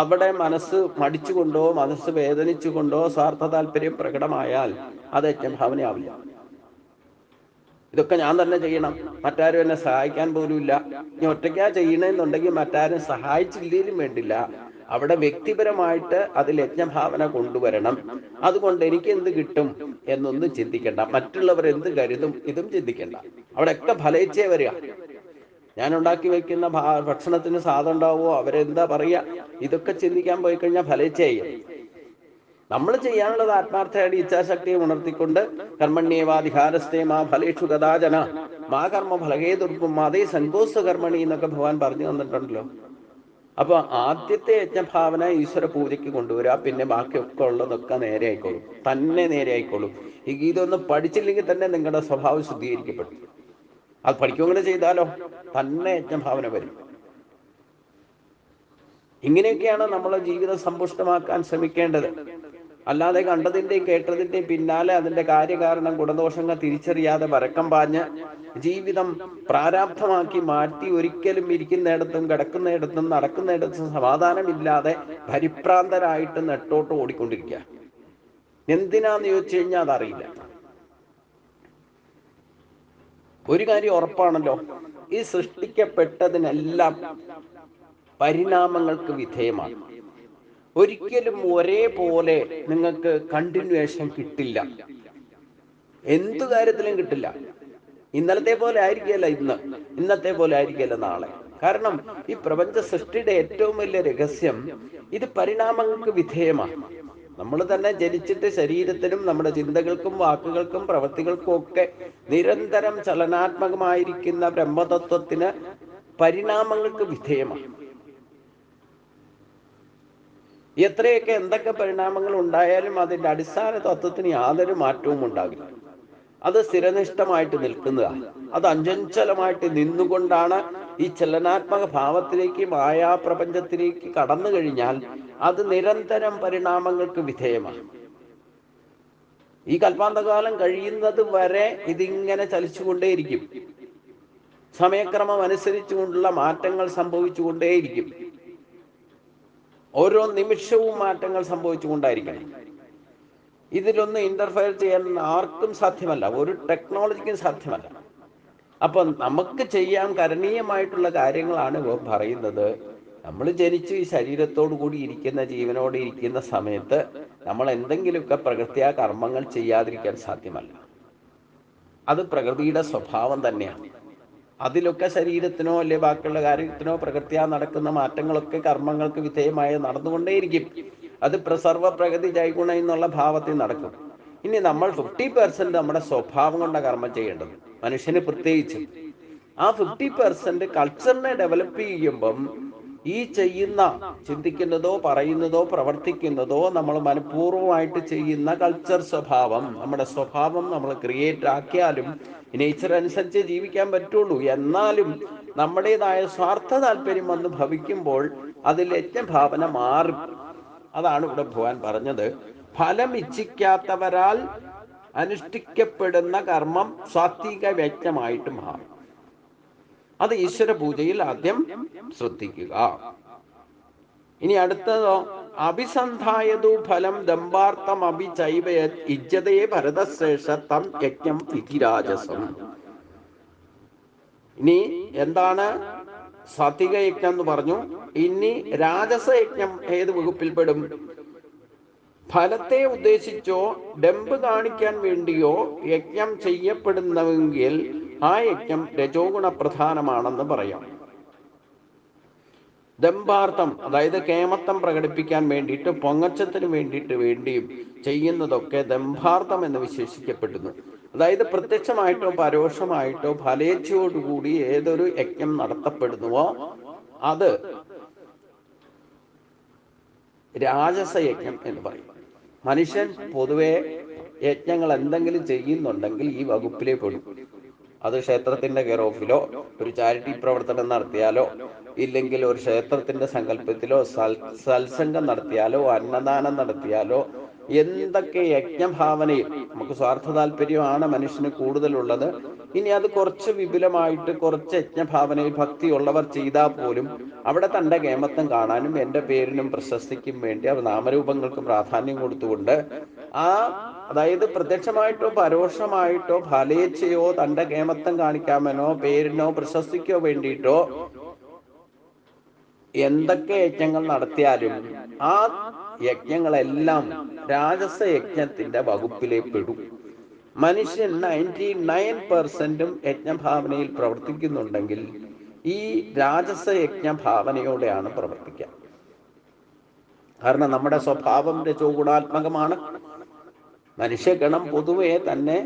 അവിടെ മനസ്സ് മടിച്ചുകൊണ്ടോ മനസ്സ് വേദനിച്ചുകൊണ്ടോ സ്വാർത്ഥ താല്പര്യം പ്രകടമായാൽ അത് യജ്ഞഭാവനയാവില്ല. ഇതൊക്കെ ഞാൻ തന്നെ ചെയ്യണം, മറ്റാരും എന്നെ സഹായിക്കാൻ പോലും ഇല്ല. ഇനി ഒറ്റയ്ക്കാ ചെയ്യണമെന്നുണ്ടെങ്കിൽ മറ്റാരും സഹായിച്ചില്ലേലും വേണ്ടില്ല, അവിടെ വ്യക്തിപരമായിട്ട് അതിൽ യജ്ഞഭാവന കൊണ്ടുവരണം. അതുകൊണ്ട് എനിക്ക് എന്ത് കിട്ടും എന്നൊന്നും ചിന്തിക്കണ്ട, മറ്റുള്ളവർ എന്ത് കരുതും ഇതും ചിന്തിക്കണ്ട. അവിടെയൊക്കെ ഫലേച്ഛയെ വരിക. ഞാൻ ഉണ്ടാക്കി വെക്കുന്ന ഭക്ഷണത്തിന് സ്വാദം ഉണ്ടാവുമോ, അവരെന്താ പറയുക, ഇതൊക്കെ ചിന്തിക്കാൻ പോയി കഴിഞ്ഞാൽ ഫലേച്ഛയായി. നമ്മൾ ചെയ്യാനുള്ളത് ആത്മാർത്ഥയുടെ ഇച്ഛാശക്തിയെ ഉണർത്തിക്കൊണ്ട് കർമ്മണ്യേവാധികാരസ്ഥേ മാ ഫലേഷു കഥാചന മാ കർമ്മ ഫലഹേതുർക്കും അതേ സങ്കോസ്ത കർമ്മണി എന്നൊക്കെ ഭഗവാൻ പറഞ്ഞു തന്നിട്ടുണ്ടല്ലോ. അപ്പൊ ആദ്യത്തെ യജ്ഞഭാവന ഈശ്വര പൂജയ്ക്ക് കൊണ്ടുവരിക, പിന്നെ ബാക്കിയൊക്കെ ഉള്ളതൊക്കെ നേരെ ആയിക്കോളും, തന്നെ നേരെ ആയിക്കോളും. ഈ ഗീതൊന്നും പഠിച്ചില്ലെങ്കിൽ തന്നെ നിങ്ങളുടെ സ്വഭാവം ശുദ്ധീകരിക്കപ്പെടും. അത് പഠിക്കുകയും ചെയ്താലോ തന്നെ യജ്ഞഭാവന വരും. ഇങ്ങനെയൊക്കെയാണ് നമ്മളെ ജീവിതം സമ്പുഷ്ടമാക്കാൻ ശ്രമിക്കേണ്ടത്. അല്ലാതെ കണ്ടതിന്റെയും കേട്ടതിന്റെയും പിന്നാലെ അതിന്റെ കാര്യകാരണം ഗുണദോഷങ്ങൾ തിരിച്ചറിയാതെ വരക്കം പാഞ്ഞ് ജീവിതം പ്രാരാബ്ധമാക്കി മാറ്റി ഒരിക്കലും ഇരിക്കുന്നിടത്തും കിടക്കുന്നിടത്തും നടക്കുന്നിടത്തും സമാധാനമില്ലാതെ പരിഭ്രാന്തരായിട്ട് നെട്ടോട്ട് ഓടിക്കൊണ്ടിരിക്കുക. എന്തിനാന്ന് ചോദിച്ചു കഴിഞ്ഞാൽ അതറിയില്ല. ഒരു കാര്യം ഉറപ്പാണല്ലോ, ഈ സൃഷ്ടിക്കപ്പെട്ടതിനെല്ലാം പരിണാമങ്ങൾക്ക് വിധേയമാണ്. ഒരിക്കലും ഒരേപോലെ നിങ്ങൾക്ക് കണ്ടിന്യൂവേഷൻ കിട്ടില്ല, എന്തു കാര്യത്തിലും കിട്ടില്ല. ഇന്നലത്തെ പോലെ ആയിരിക്കില്ല ഇന്നത്തെ പോലെ ആയിരിക്കില്ല നാളെ. കാരണം ഈ പ്രപഞ്ച സൃഷ്ടിയുടെ ഏറ്റവും വലിയ രഹസ്യം ഇത് പരിണാമങ്ങൾക്ക് വിധേയമാണ്. നമ്മൾ തന്നെ ജനിച്ചിട്ട് ശരീരത്തിനും നമ്മുടെ ചിന്തകൾക്കും വാക്കുകൾക്കും പ്രവൃത്തികൾക്കും ഒക്കെ നിരന്തരം ചലനാത്മകമായിരിക്കുന്ന ബ്രഹ്മതത്വത്തിന് പരിണാമങ്ങൾക്ക് വിധേയമാണ്. എത്രയൊക്കെ എന്തൊക്കെ പരിണാമങ്ങൾ ഉണ്ടായാലും അതിൻ്റെ അടിസ്ഥാന തത്വത്തിന് യാതൊരു മാറ്റവും ഉണ്ടാകില്ല. അത് സ്ഥിരനിഷ്ഠമായിട്ട് നിൽക്കുന്നതാണ്. അത് അഞ്ചഞ്ചലമായിട്ട് നിന്നുകൊണ്ടാണ് ഈ ചലനാത്മക ഭാവത്തിലേക്ക് മായാപ്രപഞ്ചത്തിലേക്ക് കടന്നു കഴിഞ്ഞാൽ അത് നിരന്തരം പരിണാമങ്ങൾക്ക് വിധേയമാണ്. ഈ കൽപ്പാന്തകാലം കഴിയുന്നത് വരെ ഇതിങ്ങനെ ചലിച്ചുകൊണ്ടേയിരിക്കും. സമയക്രമം അനുസരിച്ചുകൊണ്ടുള്ള മാറ്റങ്ങൾ സംഭവിച്ചുകൊണ്ടേയിരിക്കും. ഓരോ നിമിഷവും മാറ്റങ്ങൾ സംഭവിച്ചുകൊണ്ടായിരിക്കണം. ഇതിലൊന്നും ഇന്റർഫെയർ ചെയ്യാൻ ആർക്കും സാധ്യമല്ല, ഒരു ടെക്നോളജിക്കും സാധ്യമല്ല. അപ്പൊ നമുക്ക് ചെയ്യാൻ കരണീയമായിട്ടുള്ള കാര്യങ്ങളാണ് പറയുന്നത്. നമ്മൾ ജനിച്ച് ഈ ശരീരത്തോടു കൂടി ഇരിക്കുന്ന ജീവനോടെ ഇരിക്കുന്ന സമയത്ത് നമ്മൾ എന്തെങ്കിലുമൊക്കെ പ്രകൃത്യാ കർമ്മങ്ങൾ ചെയ്യാതിരിക്കാൻ സാധ്യമല്ല. അത് പ്രകൃതിയുടെ സ്വഭാവം തന്നെയാണ്. അതിലൊക്കെ ശരീരത്തിനോ അല്ലെ ബാക്കിയുള്ള കാര്യത്തിനോ പ്രകൃത്യാ നടക്കുന്ന മാറ്റങ്ങളൊക്കെ കർമ്മങ്ങൾക്ക് വിധേയമായി നടന്നുകൊണ്ടേയിരിക്കും. അത് സർവ പ്രകൃതി ജൈഗുണ എന്നുള്ള ഭാവത്തിൽ നടക്കും. ഇനി നമ്മൾ 50% നമ്മുടെ സ്വഭാവം കൊണ്ട കർമ്മം ചെയ്യേണ്ടത്, മനുഷ്യന് പ്രത്യേകിച്ച്. ആ 50% കൾച്ചറിനെ ഡെവലപ്പ് ചെയ്യുമ്പം ഈ ചെയ്യുന്ന, ചിന്തിക്കുന്നതോ പറയുന്നതോ പ്രവർത്തിക്കുന്നതോ നമ്മൾ മനഃപൂർവ്വമായിട്ട് ചെയ്യുന്ന കൾച്ചർ സ്വഭാവം, നമ്മുടെ സ്വഭാവം നമ്മൾ ക്രിയേറ്റ് ആക്കിയാലും നേച്ചർ അനുസരിച്ച് ജീവിക്കാൻ പറ്റുള്ളൂ. എന്നാലും നമ്മുടേതായ സ്വാർത്ഥ താല്പര്യം വന്ന് ഭവിക്കുമ്പോൾ അതിൽ യജ്ഞഭാവന മാറും. അതാണ് ഇവിടെ ഭഗവാൻ പറഞ്ഞത്, ഫലം ഇച്ഛിക്കാത്തവരാൽ അനുഷ്ഠിക്കപ്പെടുന്ന കർമ്മം സാത്വിക യജ്ഞമായിട്ട് മാറും. അത് ഈശ്വര പൂജയിൽ ആദ്യം ശ്രദ്ധിക്കുക. ഇനി അടുത്തതോ, അഭിസന്ധായതു ഫലം ദമ്പാർത്ഥം അഭിചൈവ ഇജ്ജതേ ഭരതശ്രേഷ്ഠ തം യജ്ഞം വിധിരാജസം. ഇനി എന്താണ് സാത്വിക യജ്ഞം എന്ന് പറഞ്ഞു. ഇനി രാജസ യജ്ഞം ഏത് വകുപ്പിൽപ്പെടും? ഫലത്തെ ഉദ്ദേശിച്ചോ ഡംബ് കാണിക്കാൻ വേണ്ടിയോ യജ്ഞം ചെയ്യപ്പെടുന്നവെങ്കിൽ ആ യജ്ഞം രജോ ഗുണപ്രധാനമാണെന്ന് പറയാം. ദമ്പാർത്ഥം, അതായത് കേമത്തം പ്രകടിപ്പിക്കാൻ വേണ്ടിയിട്ട്, പൊങ്ങച്ചത്തിന് വേണ്ടിയും ചെയ്യുന്നതൊക്കെ ദമ്പാർത്ഥം എന്ന് വിശേഷിക്കപ്പെടുന്നു. അതായത് പ്രത്യക്ഷമായിട്ടോ പരോക്ഷമായിട്ടോ ഫലേച്ഛയോടുകൂടി ഏതൊരു യജ്ഞം നടത്തപ്പെടുന്നുവോ അത് രാജസയജ്ഞം എന്ന് പറയും. മനുഷ്യൻ പൊതുവെ യജ്ഞങ്ങൾ എന്തെങ്കിലും ചെയ്യുന്നുണ്ടെങ്കിൽ ഈ വകുപ്പിലേ പെടും. അത് ക്ഷേത്രത്തിന്റെ കെയർ ഓഫിലോ ഒരു ചാരിറ്റി പ്രവർത്തനം നടത്തിയാലോ, ഇല്ലെങ്കിൽ ഒരു ക്ഷേത്രത്തിന്റെ സങ്കല്പത്തിലോ സത്സംഗം നടത്തിയാലോ അന്നദാനം നടത്തിയാലോ, എന്തൊക്കെ യജ്ഞഭാവനയിൽ നമുക്ക് സ്വാർത്ഥ താല്പര്യമാണ് മനുഷ്യന് കൂടുതലുള്ളത്. ഇനി അത് കുറച്ച് വിപുലമായിട്ട് കുറച്ച് യജ്ഞഭാവനയിൽ ഭക്തിയുള്ളവർ ചെയ്താൽ പോലും അവിടെ തന്റെ കേമത്വം കാണാനും എൻ്റെ പേരിനും പ്രശസ്തിക്കും വേണ്ടി അവർ നാമരൂപങ്ങൾക്ക് പ്രാധാന്യം കൊടുത്തുകൊണ്ട് അതായത് പ്രത്യക്ഷമായിട്ടോ പരോക്ഷമായിട്ടോ ഫലേച്ഛയോ തന്റെ കേമത്വം കാണിക്കാമെനോ പേരിനോ പ്രശസ്തിക്കോ വേണ്ടിയിട്ടോ എന്തൊക്കെ യജ്ഞങ്ങൾ നടത്തിയാലും ആ യജ്ഞങ്ങളെല്ലാം രാജസ യജ്ഞത്തിന്റെ വകുപ്പിലേ പെടും. മനുഷ്യൻ 99% യജ്ഞഭാവനയിൽ പ്രവർത്തിക്കുന്നുണ്ടെങ്കിൽ ഈ രാജസ യജ്ഞഭാവനയോടെയാണ് പ്രവർത്തിക്കുക. കാരണം നമ്മുടെ സ്വഭാവം രജോ ഗുണാത്മകമാണ്. മനുഷ്യഗണം പൊതുവെ തന്നെ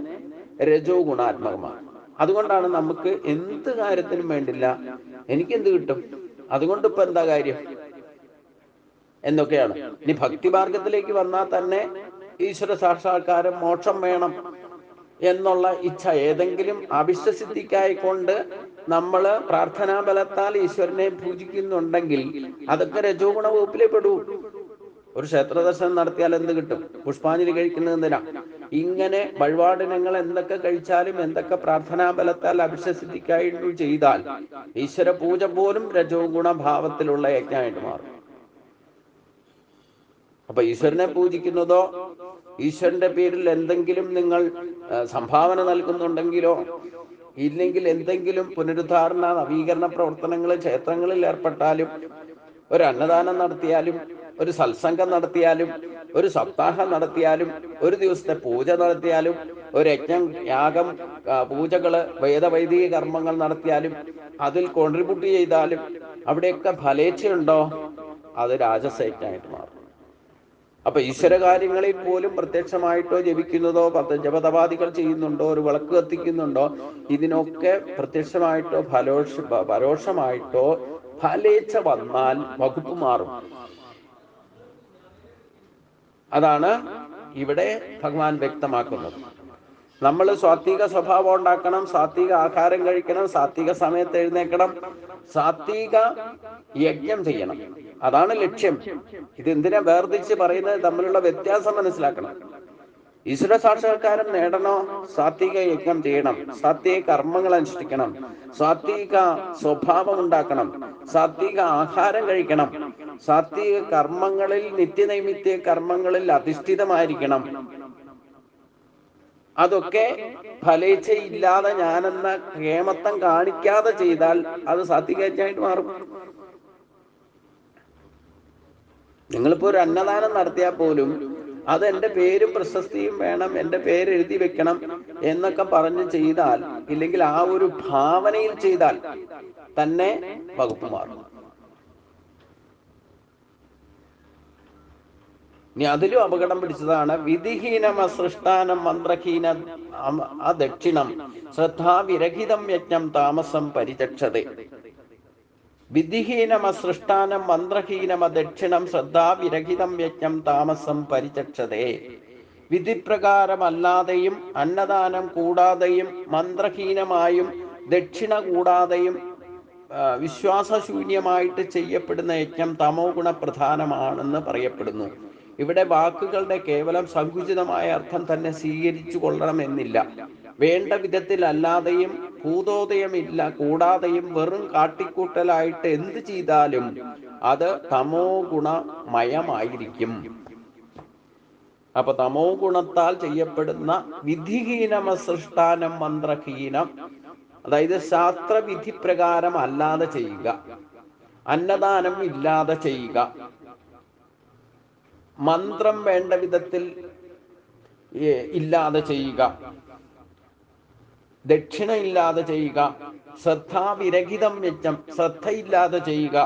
രജോ ഗുണാത്മകമാണ്. അതുകൊണ്ടാണ് നമുക്ക് എന്ത് കാര്യത്തിനും വേണ്ടില്ല എനിക്കെന്ത് കിട്ടും, അതുകൊണ്ട് ഇപ്പൊ എന്താ കാര്യം എന്നൊക്കെയാണ്. ഇനി ഭക്തിമാർഗത്തിലേക്ക് വന്നാൽ തന്നെ ഈശ്വര സാക്ഷാത്കാരം, മോക്ഷം വേണം എന്നുള്ള ഇച്ഛ ഏതെങ്കിലും അവിശ്വസിദ്ധിക്കായിക്കൊണ്ട് നമ്മൾ പ്രാർത്ഥനാ ബലത്താൽ ഈശ്വരനെ പൂജിക്കുന്നുണ്ടെങ്കിൽ അതൊക്കെ രജോ ഗുണ വകുപ്പിലേ പെടൂ. ഒരു ക്ഷേത്ര ദർശനം നടത്തിയാൽ എന്ത് കിട്ടും? പുഷ്പാഞ്ജലി കഴിക്കുന്നത് എന്തിനാ? ഇങ്ങനെ വഴിപാടിനങ്ങൾ എന്തൊക്കെ കഴിച്ചാലും എന്തൊക്കെ പ്രാർത്ഥനാ ബലത്താൽ അഭിഷസിദ്ധിക്കായിട്ട് ചെയ്താൽ ഈശ്വര പൂജ പോലും രജോ ഗുണഭാവത്തിലുള്ള യജ്ഞമായിട്ട് മാറും. അപ്പൊ ഈശ്വരനെ പൂജിക്കുന്നതോ ഈശ്വരന്റെ പേരിൽ എന്തെങ്കിലും നിങ്ങൾ സംഭാവന നൽകുന്നുണ്ടെങ്കിലോ, ഇല്ലെങ്കിൽ എന്തെങ്കിലും പുനരുദ്ധാരണ നവീകരണ പ്രവർത്തനങ്ങൾ ക്ഷേത്രങ്ങളിൽ ഏർപ്പെട്ടാലും, ഒരു അന്നദാനം നടത്തിയാലും, ഒരു സത്സംഗം നടത്തിയാലും, ഒരു സപ്താഹം നടത്തിയാലും, ഒരു ദിവസത്തെ പൂജ നടത്തിയാലും, ഒരു യജ്ഞം യാഗം പൂജകള് വേദവൈദിക കർമ്മങ്ങൾ നടത്തിയാലും, അതിൽ കോൺട്രിബ്യൂട്ട് ചെയ്താലും അവിടെയൊക്കെ ഫലേച്ഛയുണ്ടോ? അത് രാജസയജ്ഞമായിട്ട് മാറും. അപ്പൊ ഈശ്വര കാര്യങ്ങളിൽ പോലും പ്രത്യക്ഷമായിട്ടോ ജപിക്കുന്നതോ ജപതപാദികൾ ചെയ്യുന്നുണ്ടോ, ഒരു വിളക്ക് കത്തിക്കുന്നുണ്ടോ, ഇതിനൊക്കെ പ്രത്യക്ഷമായിട്ടോ പരോക്ഷമായിട്ടോ ഫലേച്ഛ വന്നാൽ വകുപ്പ് മാറും. അതാണ് ഇവിടെ ഭഗവാൻ വ്യക്തമാക്കുന്നത്. നമ്മൾ സാത്വിക സ്വഭാവം ഉണ്ടാക്കണം, സാത്വിക ആഹാരം കഴിക്കണം, സാത്വിക സമയത്ത് എഴുന്നേക്കണം, സാത്വിക യജ്ഞം ചെയ്യണം. അതാണ് ലക്ഷ്യം. ഇത് എന്തിനാ വേർതിരിച്ച് പറയുന്നത്? തമ്മിലുള്ള വ്യത്യാസം മനസ്സിലാക്കണം. ഈശ്വര സാക്ഷാത്കാരം നേടണോ? സാത്വിക യജ്ഞം ചെയ്യണം, സാത്വിക കർമ്മങ്ങൾ അനുഷ്ഠിക്കണം, സാത്വിക സ്വഭാവം ഉണ്ടാക്കണം, സാത്വിക ആഹാരം കഴിക്കണം, സാത്വിക കർമ്മങ്ങളിൽ നിത്യനൈമിത്യ കർമ്മങ്ങളിൽ അധിഷ്ഠിതമായിരിക്കണം. അതൊക്കെ ഫലേച്ഛ ഇല്ലാതെ ഞാനെന്ന കേമത്വം കാണിക്കാതെ ചെയ്താൽ അത് സാത്വിക യജ്ഞമായിട്ട് മാറും. നിങ്ങളിപ്പോ ഒരു അന്നദാനം നടത്തിയാൽ പോലും അത് എൻ്റെ പേരും പ്രശസ്തിയും വേണം, എൻ്റെ പേര് എഴുതി വെക്കണം എന്നൊക്കെ പറഞ്ഞ് ചെയ്താൽ, ഇല്ലെങ്കിൽ ആ ഒരു ഭാവനയിൽ ചെയ്താൽ തന്നെ വകുപ്പ് മാറും. ഇനി അതിലും അപകടം പിടിച്ചതാണ് വിധിഹീനം അസൃഷ്ടാനം മന്ത്രഹീന അദക്ഷിണം ശ്രദ്ധാവിരഹിതം യജ്ഞം താമസം പരിചക്ഷതേ. വിധിഹീനം അസൃഷ്ടാനം മന്ത്രഹീനം അദക്ഷിണം ശ്രദ്ധാവിരഹിതം യജ്ഞം താമസം പരിചക്ഷതേ. വിധിപ്രകാരമല്ലാതെയും അന്നദാനം കൂടാതെയും മന്ത്രഹീനമായും ദക്ഷിണ കൂടാതെയും വിശ്വാസശൂന്യമായിട്ട് ചെയ്യപ്പെടുന്ന യജ്ഞം തമോ ഗുണപ്രധാനമാണെന്ന് പറയപ്പെടുന്നു. ഇവിടെ വാക്കുകളുടെ കേവലം സങ്കുചിതമായ അർത്ഥം തന്നെ സ്വീകരിച്ചു കൊള്ളണമെന്നില്ല. വേണ്ട വിധത്തിൽ അല്ലാതെയും ഭൂതോദയമില്ല കൂടാതെയും വെറും കാട്ടിക്കൂട്ടലായിട്ട് എന്ത് ചെയ്താലും അത് തമോ ഗുണമയമായിരിക്കും. അപ്പൊ തമോ ഗുണത്താൽ ചെയ്യപ്പെടുന്ന വിധിഹീനമസൃഷ്ടാനം മന്ത്രഹീനം, അതായത് ശാസ്ത്രവിധി പ്രകാരം അല്ലാതെ ചെയ്യുക, അന്നദാനം ഇല്ലാതെ ചെയ്യുക, മന്ത്രം വേണ്ട വിധത്തിൽ ഇല്ലാതെ ചെയ്യുക, ദക്ഷിണ ഇല്ലാതെ ചെയ്യുക, ശ്രദ്ധാവിരഹിതം യജ്ഞം ശ്രദ്ധയില്ലാതെ ചെയ്യുക,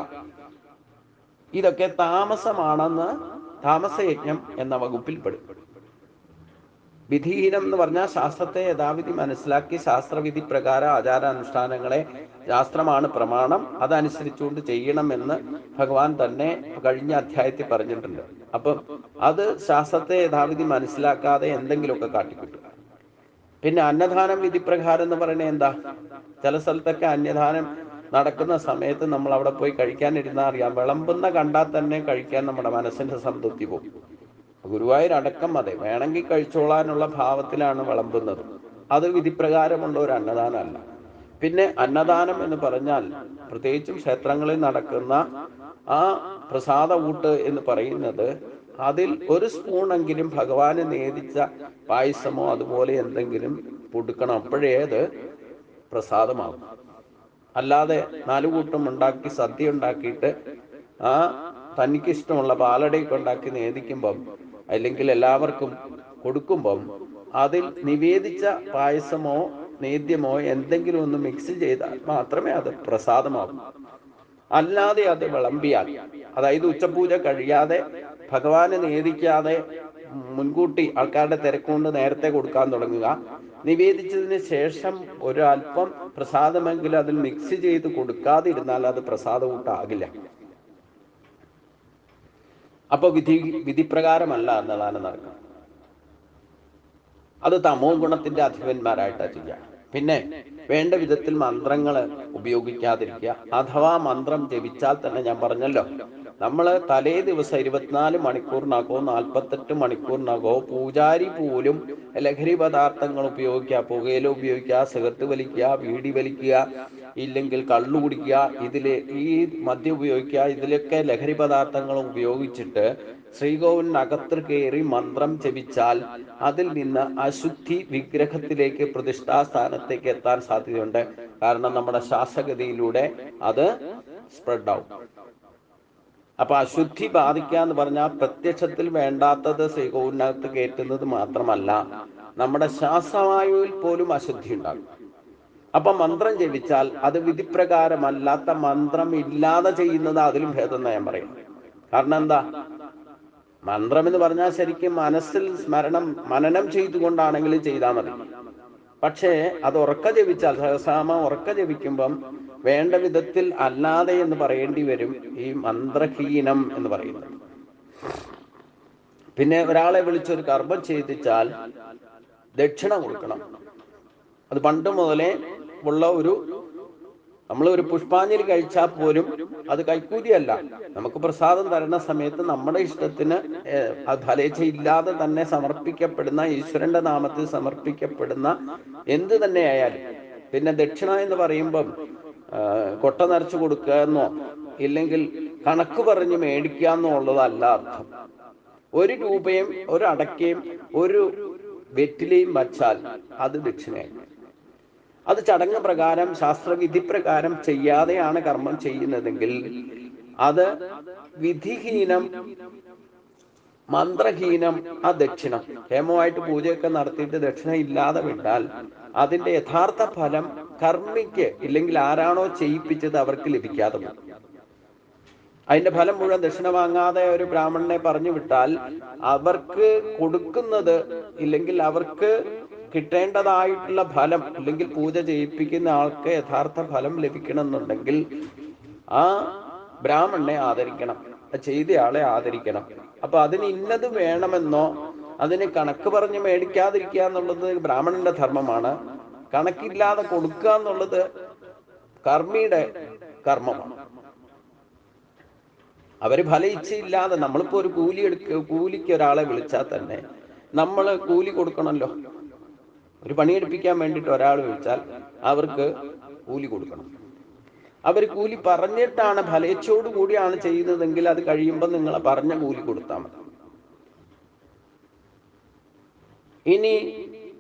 ഇതൊക്കെ താമസമാണെന്ന് താമസയജ്ഞം എന്ന വകുപ്പിൽപ്പെടും. വിധിഹീനം എന്ന് പറഞ്ഞാൽ ശാസ്ത്രത്തെ യഥാവിധി മനസ്സിലാക്കി ശാസ്ത്രവിധി പ്രകാരം ആചാരാനുഷ്ഠാനങ്ങളെ, ശാസ്ത്രമാണ് പ്രമാണം, അതനുസരിച്ചുകൊണ്ട് ചെയ്യണമെന്ന് ഭഗവാൻ തന്നെ കഴിഞ്ഞ അധ്യായത്തിൽ പറഞ്ഞിട്ടുണ്ട്. അപ്പം അത് ശാസ്ത്രത്തെ യഥാവിധി മനസ്സിലാക്കാതെ എന്തെങ്കിലുമൊക്കെ കാട്ടിക്കൂട്ടുക. പിന്നെ അന്നദാനം വിധിപ്രകാരം എന്ന് പറയുന്നത് എന്താ? ചില സ്ഥലത്തൊക്കെ അന്നദാനം നടക്കുന്ന സമയത്ത് നമ്മൾ അവിടെ പോയി കഴിക്കാനിരുന്നാൽ അറിയാം, വിളമ്പുന്ന കണ്ടാൽ തന്നെ കഴിക്കാൻ നമ്മുടെ മനസ്സിന്റെ സംതൃപ്തി പോകും. ഗുരുവായൂരടക്കം അതെ, വേണമെങ്കിൽ കഴിച്ചോളാനുള്ള ഭാവത്തിലാണ് വിളമ്പുന്നത്. അത് വിധിപ്രകാരമുള്ള ഒരു അന്നദാനമല്ല. പിന്നെ അന്നദാനം എന്ന് പറഞ്ഞാൽ പ്രത്യേകിച്ചും ക്ഷേത്രങ്ങളിൽ നടക്കുന്ന ആ പ്രസാദ ഊട്ട് എന്ന് പറയുന്നത്, അതിൽ ഒരു സ്പൂണെങ്കിലും ഭഗവാന് നേദിച്ച പായസമോ അതുപോലെ എന്തെങ്കിലും കൊടുക്കണം, അപ്പോഴേ അത് പ്രസാദമാകും. അല്ലാതെ 4 കൂട്ടം ഉണ്ടാക്കി സദ്യ ഉണ്ടാക്കിയിട്ട് ആ തനിക്കിഷ്ടമുള്ള പാലടയൊക്കെ ഉണ്ടാക്കി നേദിക്കുമ്പം, അല്ലെങ്കിൽ എല്ലാവർക്കും കൊടുക്കുമ്പം, അതിൽ നിവേദിച്ച പായസമോ നേദ്യമോ എന്തെങ്കിലും ഒന്ന് മിക്സ് ചെയ്താൽ മാത്രമേ അത് പ്രസാദമാകൂ. അല്ലാതെ അത് വിളമ്പിയാൽ, അതായത് ഉച്ചപൂജ കഴിയാതെ ഭഗവാന് നേദിക്കാതെ മുൻകൂട്ടി ആൾക്കാരുടെ തിരക്കുകൊണ്ട് നേരത്തെ കൊടുക്കാൻ തുടങ്ങുക, നിവേദിച്ചതിന് ശേഷം ഒരു അല്പം പ്രസാദമെങ്കിലും അതിൽ മിക്സ് ചെയ്ത് കൊടുക്കാതിരുന്നാൽ അത് പ്രസാദ കൂട്ടാകില്ല. അപ്പൊ വിധിപ്രകാരമല്ല അന്നദാനം നടക്കണം. അത് തമോ ഗുണത്തിന്റെ അധിപന്മാരായിട്ടാണ് ചെയ്യുക. പിന്നെ വേണ്ട വിധത്തിൽ മന്ത്രങ്ങൾ ഉപയോഗിക്കാതിരിക്കുക. അഥവാ മന്ത്രം ജപിച്ചാൽ തന്നെ ഞാൻ പറഞ്ഞല്ലോ, നമ്മൾ തലേ ദിവസം 24 മണിക്കൂറിനകോ 48 മണിക്കൂറിനകോ പൂജാരി പോലും ലഹരി പദാർത്ഥങ്ങൾ ഉപയോഗിക്കുക, പുകയില ഉപയോഗിക്കുക, സിഗരറ്റ് വലിക്കുക, വീടി വലിക്കുക, ഇല്ലെങ്കിൽ കള്ളു കുടിക്കുക, ഈ മദ്യം ഉപയോഗിക്കുക, ഇതിലൊക്കെ ലഹരി പദാർത്ഥങ്ങൾ ഉപയോഗിച്ചിട്ട് ശ്രീകോവിലിനകത്ത് കയറി മന്ത്രം ജപിച്ചാൽ അതിൽ നിന്ന് അശുദ്ധി വിഗ്രഹത്തിലേക്ക്, പ്രതിഷ്ഠാസ്ഥാനത്തേക്ക് എത്താൻ സാധ്യതയുണ്ട്. കാരണം നമ്മുടെ ശ്വാസഗതിയിലൂടെ അത് സ്പ്രെഡ് ആവും. അപ്പൊ അശുദ്ധി ബാധിക്കുക എന്ന് പറഞ്ഞാൽ പ്രത്യക്ഷത്തിൽ വേണ്ടാത്തത് ശ്രീകോവിലിനകത്ത് കയറ്റുന്നത് മാത്രമല്ല, നമ്മുടെ ശ്വാസവായുവിൽ പോലും അശുദ്ധി ഉണ്ടാകും. അപ്പൊ മന്ത്രം ജപിച്ചാൽ അത് വിധിപ്രകാരമല്ലാത്ത മന്ത്രം ഇല്ലാതെ ചെയ്യുന്നത് അതിലും ഭേദം ഞാൻ പറയും. കാരണം എന്താ? മന്ത്രം എന്ന് പറഞ്ഞാൽ ശരിക്കും മനസ്സിൽ മനനം ചെയ്തുകൊണ്ടാണെങ്കിലും ചെയ്താൽ മതി. പക്ഷേ അത് ഉറക്ക ജപിച്ചാൽ, സഹസ്രനാമം ഉറക്ക ജപിക്കുമ്പം വേണ്ട വിധത്തിൽ അല്ലാതെ എന്ന് പറയേണ്ടി വരും, ഈ മന്ത്രഹീനം എന്ന് പറയുന്നത്. പിന്നെ ഒരാളെ വിളിച്ചൊരു കർമ്മം ചെയ്യിച്ചാൽ ദക്ഷിണ കൊടുക്കണം. അത് പണ്ട് മുതലേ ഉള്ള നമ്മളൊരു പുഷ്പാഞ്ജലി കഴിച്ചാൽ പോലും അത് കൈക്കൂലിയല്ല. നമുക്ക് പ്രസാദം തരുന്ന സമയത്ത് നമ്മുടെ ഇഷ്ടത്തിന് ഫലേച്ഛ ഇല്ലാതെ തന്നെ സമർപ്പിക്കപ്പെടുന്ന, ഈശ്വരന്റെ നാമത്തിൽ സമർപ്പിക്കപ്പെടുന്ന എന്ത് തന്നെയായാലും. പിന്നെ ദക്ഷിണ എന്ന് പറയുമ്പം കൊട്ട നിറച്ചു കൊടുക്കുക എന്നോ ഇല്ലെങ്കിൽ കണക്ക് പറഞ്ഞ് മേടിക്കുക എന്നോ ഉള്ളതല്ല അർത്ഥം. 1 രൂപയും 1 അടക്കയും 1 വെറ്റിലയും വച്ചാൽ അത് ദക്ഷിണയായി. അത് ചടങ്ങ് പ്രകാരം ശാസ്ത്രവിധി പ്രകാരം ചെയ്യാതെയാണ് കർമ്മം ചെയ്യുന്നതെങ്കിൽ അത് വിധിഹീനം, മന്ത്രഹീനം, ദക്ഷിണം. ഹേമമായിട്ട് പൂജയൊക്കെ നടത്തിയിട്ട് ദക്ഷിണ ഇല്ലാതെ വിട്ടാൽ അതിന്റെ യഥാർത്ഥ ഫലം കർമ്മിക്ക്, ഇല്ലെങ്കിൽ ആരാണോ ചെയ്യിപ്പിച്ചത് അവർക്ക് ലഭിക്കാതെ പോകും. അതിന്റെ ഫലം മുഴുവൻ ദക്ഷിണ വാങ്ങാതെ ഒരു ബ്രാഹ്മണനെ പറഞ്ഞു വിട്ടാൽ അവർക്ക് കൊടുക്കുന്നത് ഇല്ലെങ്കിൽ അവർക്ക് കിട്ടേണ്ടതായിട്ടുള്ള ഫലം ഇല്ലെങ്കിൽ പൂജ ചെയ്യിപ്പിക്കുന്ന ആൾക്ക് യഥാർത്ഥ ഫലം ലഭിക്കണമെന്നുണ്ടെങ്കിൽ ആ ബ്രാഹ്മണനെ ആദരിക്കണം, ചെയ്തയാളെ ആദരിക്കണം. അപ്പൊ അതിന് ഇന്നത് വേണമെന്നോ അതിന് കണക്ക് പറഞ്ഞ് മേടിക്കാതിരിക്കുക എന്നുള്ളത് ബ്രാഹ്മണന്റെ ധർമ്മമാണ്. കണക്കില്ലാതെ കൊടുക്കുക എന്നുള്ളത് കർമ്മിയുടെ കർമ്മമാണ്. അവര് ഫല ഇച്ഛയില്ലാതെ, നമ്മളിപ്പോ ഒരു കൂലിക്ക് ഒരാളെ വിളിച്ചാൽ തന്നെ നമ്മൾ കൂലി കൊടുക്കണമല്ലോ. ഒരു പണിയെടുപ്പിക്കാൻ വേണ്ടിയിട്ട് ഒരാൾ വിളിച്ചാൽ അവർക്ക് കൂലി കൊടുക്കണം. അവർ കൂലി പറഞ്ഞിട്ടാണ് ഫലേച്ഛയോടു കൂടിയാണ് ചെയ്യുന്നതെങ്കിൽ അത് കഴിയുമ്പോൾ നിങ്ങൾ പറഞ്ഞ കൂലി കൊടുത്താൽ മതി. ഇനി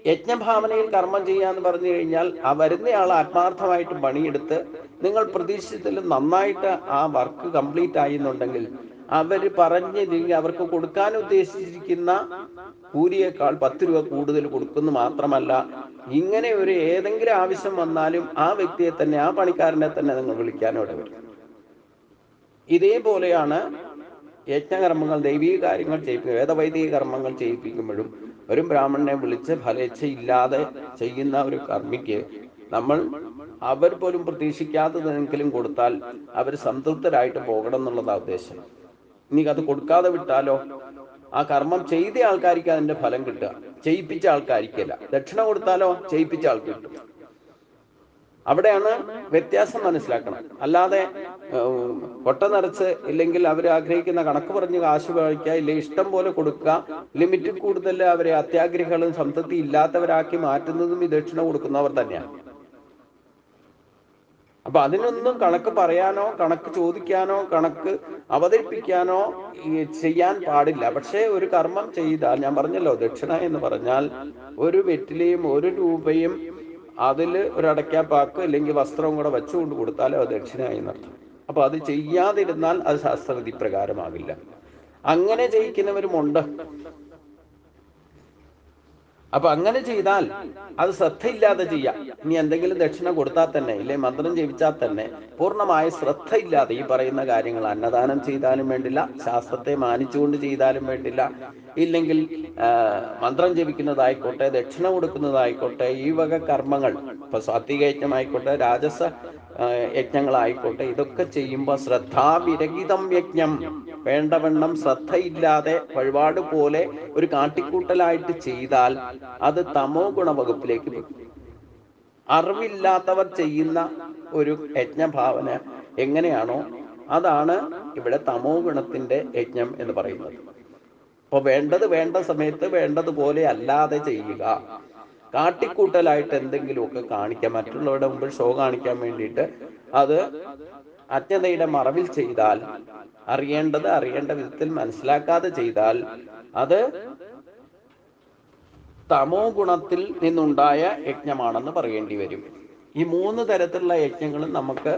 യജ്ഞഭാവനയിൽ കർമ്മം ചെയ്യാന്ന് പറഞ്ഞു കഴിഞ്ഞാൽ ആ വരുന്നയാൾ ആത്മാർത്ഥമായിട്ട് പണിയെടുത്ത് നിങ്ങൾ പ്രതീക്ഷിച്ചതിലും നന്നായിട്ട് ആ വർക്ക് കംപ്ലീറ്റ് ആയിന്നുണ്ടെങ്കിൽ അവർ പറഞ്ഞില്ലെങ്കിൽ അവർക്ക് കൊടുക്കാൻ ഉദ്ദേശിച്ചിരിക്കുന്ന കൂലിയേക്കാൾ 10 രൂപ കൂടുതൽ കൊടുക്കുന്നു. മാത്രമല്ല, ഇങ്ങനെ ഒരു ഏതെങ്കിലും ആവശ്യം വന്നാലും ആ വ്യക്തിയെ തന്നെ, ആ പണിക്കാരനെ തന്നെ നിങ്ങൾ വിളിക്കാനോടെ വരും. ഇതേപോലെയാണ് യജ്ഞകർമ്മങ്ങൾ, ദൈവിക കാര്യങ്ങൾ ചെയ്യിപ്പിക്കും, വേദവൈദിക കർമ്മങ്ങൾ ചെയ്യിപ്പിക്കുമ്പോഴും ഒരു ബ്രാഹ്മണനെ വിളിച്ച് ഫലേച്ഛയില്ലാതെ ചെയ്യുന്ന ഒരു കർമ്മിക്ക് നമ്മൾ അവർ പോലും പ്രതീക്ഷിക്കാത്തതെങ്കിലും കൊടുത്താൽ അവർ സംതൃപ്തരായിട്ട് പോകണം എന്നുള്ളതാണ് ഉദ്ദേശം. ഇനി അത് കൊടുക്കാതെ വിട്ടാലോ ആ കർമ്മം ചെയ്ത ആൾക്കാർക്ക് അതിന്റെ ഫലം കിട്ടുക, ചെയ്യിപ്പിച്ച ആൾക്കാർക്കല്ല. ദക്ഷിണ കൊടുത്താലോ ചെയ്യിപ്പിച്ച ആൾക്ക് കിട്ടും. അവിടെയാണ് വ്യത്യാസം മനസ്സിലാക്കണം. അല്ലാതെ കൊട്ട നിറച്ച് ഇല്ലെങ്കിൽ അവർ ആഗ്രഹിക്കുന്ന കണക്ക് പറഞ്ഞ് കാശ് കഴിക്കുക, ഇല്ലെങ്കിൽ ഇഷ്ടം പോലെ കൊടുക്കുക, ലിമിറ്റിൽ കൂടുതൽ അവരെ അത്യാഗ്രഹികളും സംതൃപ്തി ഇല്ലാത്തവരാക്കി മാറ്റുന്നതും ഈ ദക്ഷിണ കൊടുക്കുന്നവർ തന്നെയാണ്. അപ്പൊ അതിനൊന്നും കണക്ക് പറയാനോ കണക്ക് ചോദിക്കാനോ കണക്ക് അവതരിപ്പിക്കാനോ ചെയ്യാൻ പാടില്ല. പക്ഷേ ഒരു കർമ്മം ചെയ്താൽ, ഞാൻ പറഞ്ഞല്ലോ, ദക്ഷിണ എന്ന് പറഞ്ഞാൽ ഒരു വെറ്റിലയും 1 രൂപയും അതിൽ ഒരു അടയ്ക്കാപ്പാക്ക് അല്ലെങ്കിൽ വസ്ത്രവും കൂടെ വെച്ചുകൊണ്ട് കൊടുത്താലോ അത് ദക്ഷിണയായി എന്നർത്ഥം. അപ്പൊ അത് ചെയ്യാതിരുന്നാൽ അത് ശാസ്ത്രവിധി പ്രകാരമാകില്ല. അങ്ങനെ ചെയ്യിക്കുന്നവരുമുണ്ട്. അപ്പൊ അങ്ങനെ ചെയ്താൽ അത് ശ്രദ്ധയില്ലാതെ ചെയ്യാം. ഇനി എന്തെങ്കിലും ദക്ഷിണ കൊടുത്താൽ തന്നെ, ഇല്ലെ മന്ത്രം ജപിച്ചാൽ തന്നെ പൂർണ്ണമായ ശ്രദ്ധയില്ലാതെ ഈ പറയുന്ന കാര്യങ്ങൾ അന്നദാനം ചെയ്താലും വേണ്ടില്ല, ശാസ്ത്രത്തെ മാനിച്ചുകൊണ്ട് ചെയ്താലും വേണ്ടില്ല, ഇല്ലെങ്കിൽ മന്ത്രം ജപിക്കുന്നതായിക്കോട്ടെ, ദക്ഷിണ കൊടുക്കുന്നതായിക്കോട്ടെ, ഈ വക കർമ്മങ്ങൾ, ഇപ്പൊ സാത്വിക യജ്ഞമായിക്കോട്ടെ, രാജസ യജ്ഞങ്ങളായിക്കോട്ടെ, ഇതൊക്കെ ചെയ്യുമ്പോൾ ശ്രദ്ധാവിരഹിതം യജ്ഞം, വേണ്ടവണ്ണം ശ്രദ്ധയില്ലാതെ വഴിപാട് പോലെ ഒരു കാട്ടിക്കൂട്ടലായിട്ട് ചെയ്താൽ അത് തമോ ഗുണ വകുപ്പിലേക്ക് പോകും. അറിവില്ലാത്തവർ ചെയ്യുന്ന ഒരു യജ്ഞഭാവന എങ്ങനെയാണോ അതാണ് ഇവിടെ തമോ ഗുണത്തിന്റെ യജ്ഞം എന്ന് പറയുന്നത്. അപ്പൊ വേണ്ടത് വേണ്ട സമയത്ത് വേണ്ടതുപോലെ അല്ലാതെ ചെയ്യുക. കാട്ടിക്കൂട്ടലായിട്ട് എന്തെങ്കിലുമൊക്കെ കാണിക്കാം, മറ്റുള്ളവരുടെ മുമ്പിൽ ഷോ കാണിക്കാൻ വേണ്ടിയിട്ട് അത് അജ്ഞതയുടെ മറവിൽ ചെയ്താൽ, അറിയേണ്ട വിധത്തിൽ മനസ്സിലാക്കാതെ ചെയ്താൽ അത് തമോ ഗുണത്തിൽ നിന്നുണ്ടായ യജ്ഞമാണെന്ന് പറയേണ്ടി വരും. ഈ 3 തരത്തിലുള്ള യജ്ഞങ്ങളും നമുക്ക്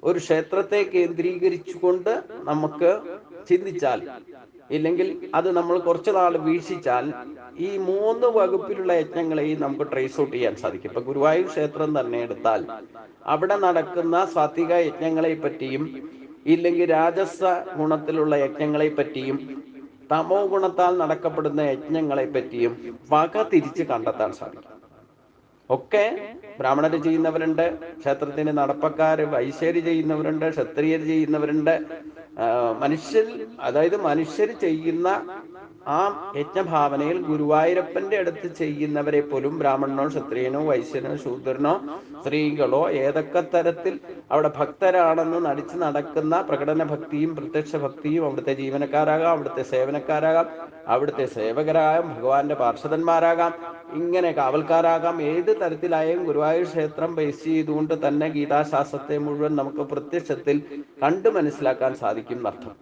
ഒരു ക്ഷേത്രത്തെ കേന്ദ്രീകരിച്ചുകൊണ്ട് നമുക്ക് ചിന്തിച്ചാൽ, ഇല്ലെങ്കിൽ അത് നമ്മൾ കുറച്ചു നാൾ വീക്ഷിച്ചാൽ ഈ 3 വകുപ്പിലുള്ള യജ്ഞങ്ങളെയും നമുക്ക് ട്രേസ് ഔട്ട് ചെയ്യാൻ സാധിക്കും. ഇപ്പൊ ഗുരുവായൂർ ക്ഷേത്രം തന്നെ എടുത്താൽ അവിടെ നടക്കുന്ന സാത്വിക യജ്ഞങ്ങളെ പറ്റിയും ഇല്ലെങ്കിൽ രാജസ ഗുണത്തിലുള്ള യജ്ഞങ്ങളെ പറ്റിയും തമോ ഗുണത്താൽ നടക്കപ്പെടുന്ന യജ്ഞങ്ങളെ പറ്റിയും വക തിരിച്ച് കണ്ടെത്താൻ സാധിക്കും. ഒക്കെ ബ്രാഹ്മണര് ചെയ്യുന്നവരുണ്ട്, ക്ഷേത്രത്തിന് നടപ്പക്കാര് വൈശ്യര് ചെയ്യുന്നവരുണ്ട്, ക്ഷത്രിയര് ചെയ്യുന്നവരുണ്ട്. മനുഷ്യർ ചെയ്യുന്ന ആ യജ്ഞഭാവനയിൽ ഗുരുവായൂരപ്പന്റെ അടുത്ത് ചെയ്യുന്നവരെ പോലും ബ്രാഹ്മണനോ ക്ഷത്രിയനോ വൈശ്യനോ ശൂദ്രനോ സ്ത്രീകളോ ഏതൊക്കെ തരത്തിൽ അവിടെ ഭക്തരാണെന്ന് നടിച്ചു നടക്കുന്ന പ്രകടന ഭക്തിയും പ്രത്യക്ഷ ഭക്തിയും അവിടുത്തെ ജീവനക്കാരാകാം, അവിടുത്തെ സേവനക്കാരാകാം, അവിടുത്തെ സേവകരാകാം, ഭഗവാന്റെ പാർഷദന്മാരാകാം, ഇങ്ങനെ കാവൽക്കാരാകാം. ഏത് തരത്തിലായും ഗുരുവായൂർ ക്ഷേത്രം ബേസ് ചെയ്തുകൊണ്ട് തന്നെ ഗീതാശാസ്ത്രത്തെ മുഴുവൻ നമുക്ക് പ്രത്യക്ഷത്തിൽ കണ്ടു മനസ്സിലാക്കാൻ സാധിക്കും എന്നർത്ഥം.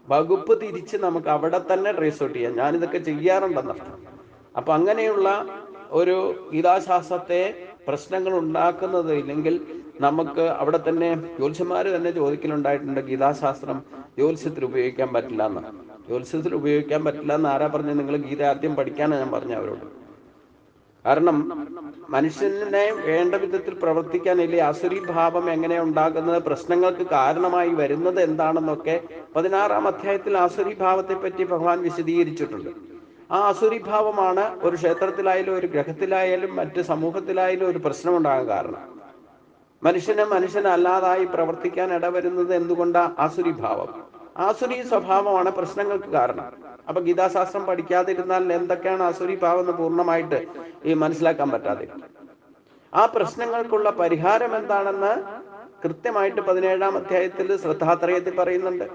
വകുപ്പ് തിരിച്ച് നമുക്ക് അവിടെ തന്നെ ട്രേസ് ഔട്ട് ചെയ്യാം. ഞാനിതൊക്കെ ചെയ്യാറുണ്ടെന്നർത്ഥം. അപ്പൊ അങ്ങനെയുള്ള ഒരു ഗീതാശാസ്ത്രത്തെ പ്രശ്നങ്ങൾ ഉണ്ടാക്കുന്നത്, ഇല്ലെങ്കിൽ നമുക്ക് അവിടെ തന്നെ ജ്യോത്സ്യന്മാര് തന്നെ ചോദിക്കലുണ്ടായിട്ടുണ്ട്, ഗീതാശാസ്ത്രം ജ്യോത്സ്യത്തിൽ ഉപയോഗിക്കാൻ പറ്റില്ല എന്ന്. ജ്യോത്സ്യത്തിൽ ഉപയോഗിക്കാൻ പറ്റില്ല എന്ന് ആരാ പറഞ്ഞത്? നിങ്ങൾ ഗീത ആദ്യം പഠിക്കാനാണ് ഞാൻ പറഞ്ഞ അവരോട്. കാരണം മനുഷ്യനെ വേണ്ട വിധത്തിൽ പ്രവർത്തിക്കാൻ ഇല്ലേ അസുരി ഭാവം എങ്ങനെ ഉണ്ടാകുന്നത്, പ്രശ്നങ്ങൾക്ക് കാരണമായി വരുന്നത് എന്താണെന്നൊക്കെ 16-ാം അധ്യായത്തിൽ അസുരി ഭാവത്തെ പറ്റി ഭഗവാൻ വിശദീകരിച്ചിട്ടുണ്ട്. ആ അസുരി ഭാവമാണ് ഒരു ക്ഷേത്രത്തിലായാലും ഒരു ഗ്രഹത്തിലായാലും മറ്റ് സമൂഹത്തിലായാലും ഒരു പ്രശ്നം ഉണ്ടാകാൻ കാരണം. മനുഷ്യനല്ലാതായി പ്രവർത്തിക്കാൻ ഇടവരുന്നത് എന്തുകൊണ്ടാ? ആസുരി ഭാവം. ആസുരി സ്വഭാവമാണ് പ്രശ്നങ്ങൾക്ക് കാരണം. അപ്പൊ ഗീതാശാസ്ത്രം പഠിക്കാതിരുന്നാൽ എന്തൊക്കെയാണ് ആസുരി ഭാവം എന്ന് പൂർണ്ണമായിട്ട് മനസ്സിലാക്കാൻ പറ്റാതെ. ആ പ്രശ്നങ്ങൾക്കുള്ള പരിഹാരം എന്താണെന്ന് കൃത്യമായിട്ട് 17-ാം അധ്യായത്തിൽ ശ്രദ്ധാത്രയത്തിൽ പറയുന്നുണ്ട്.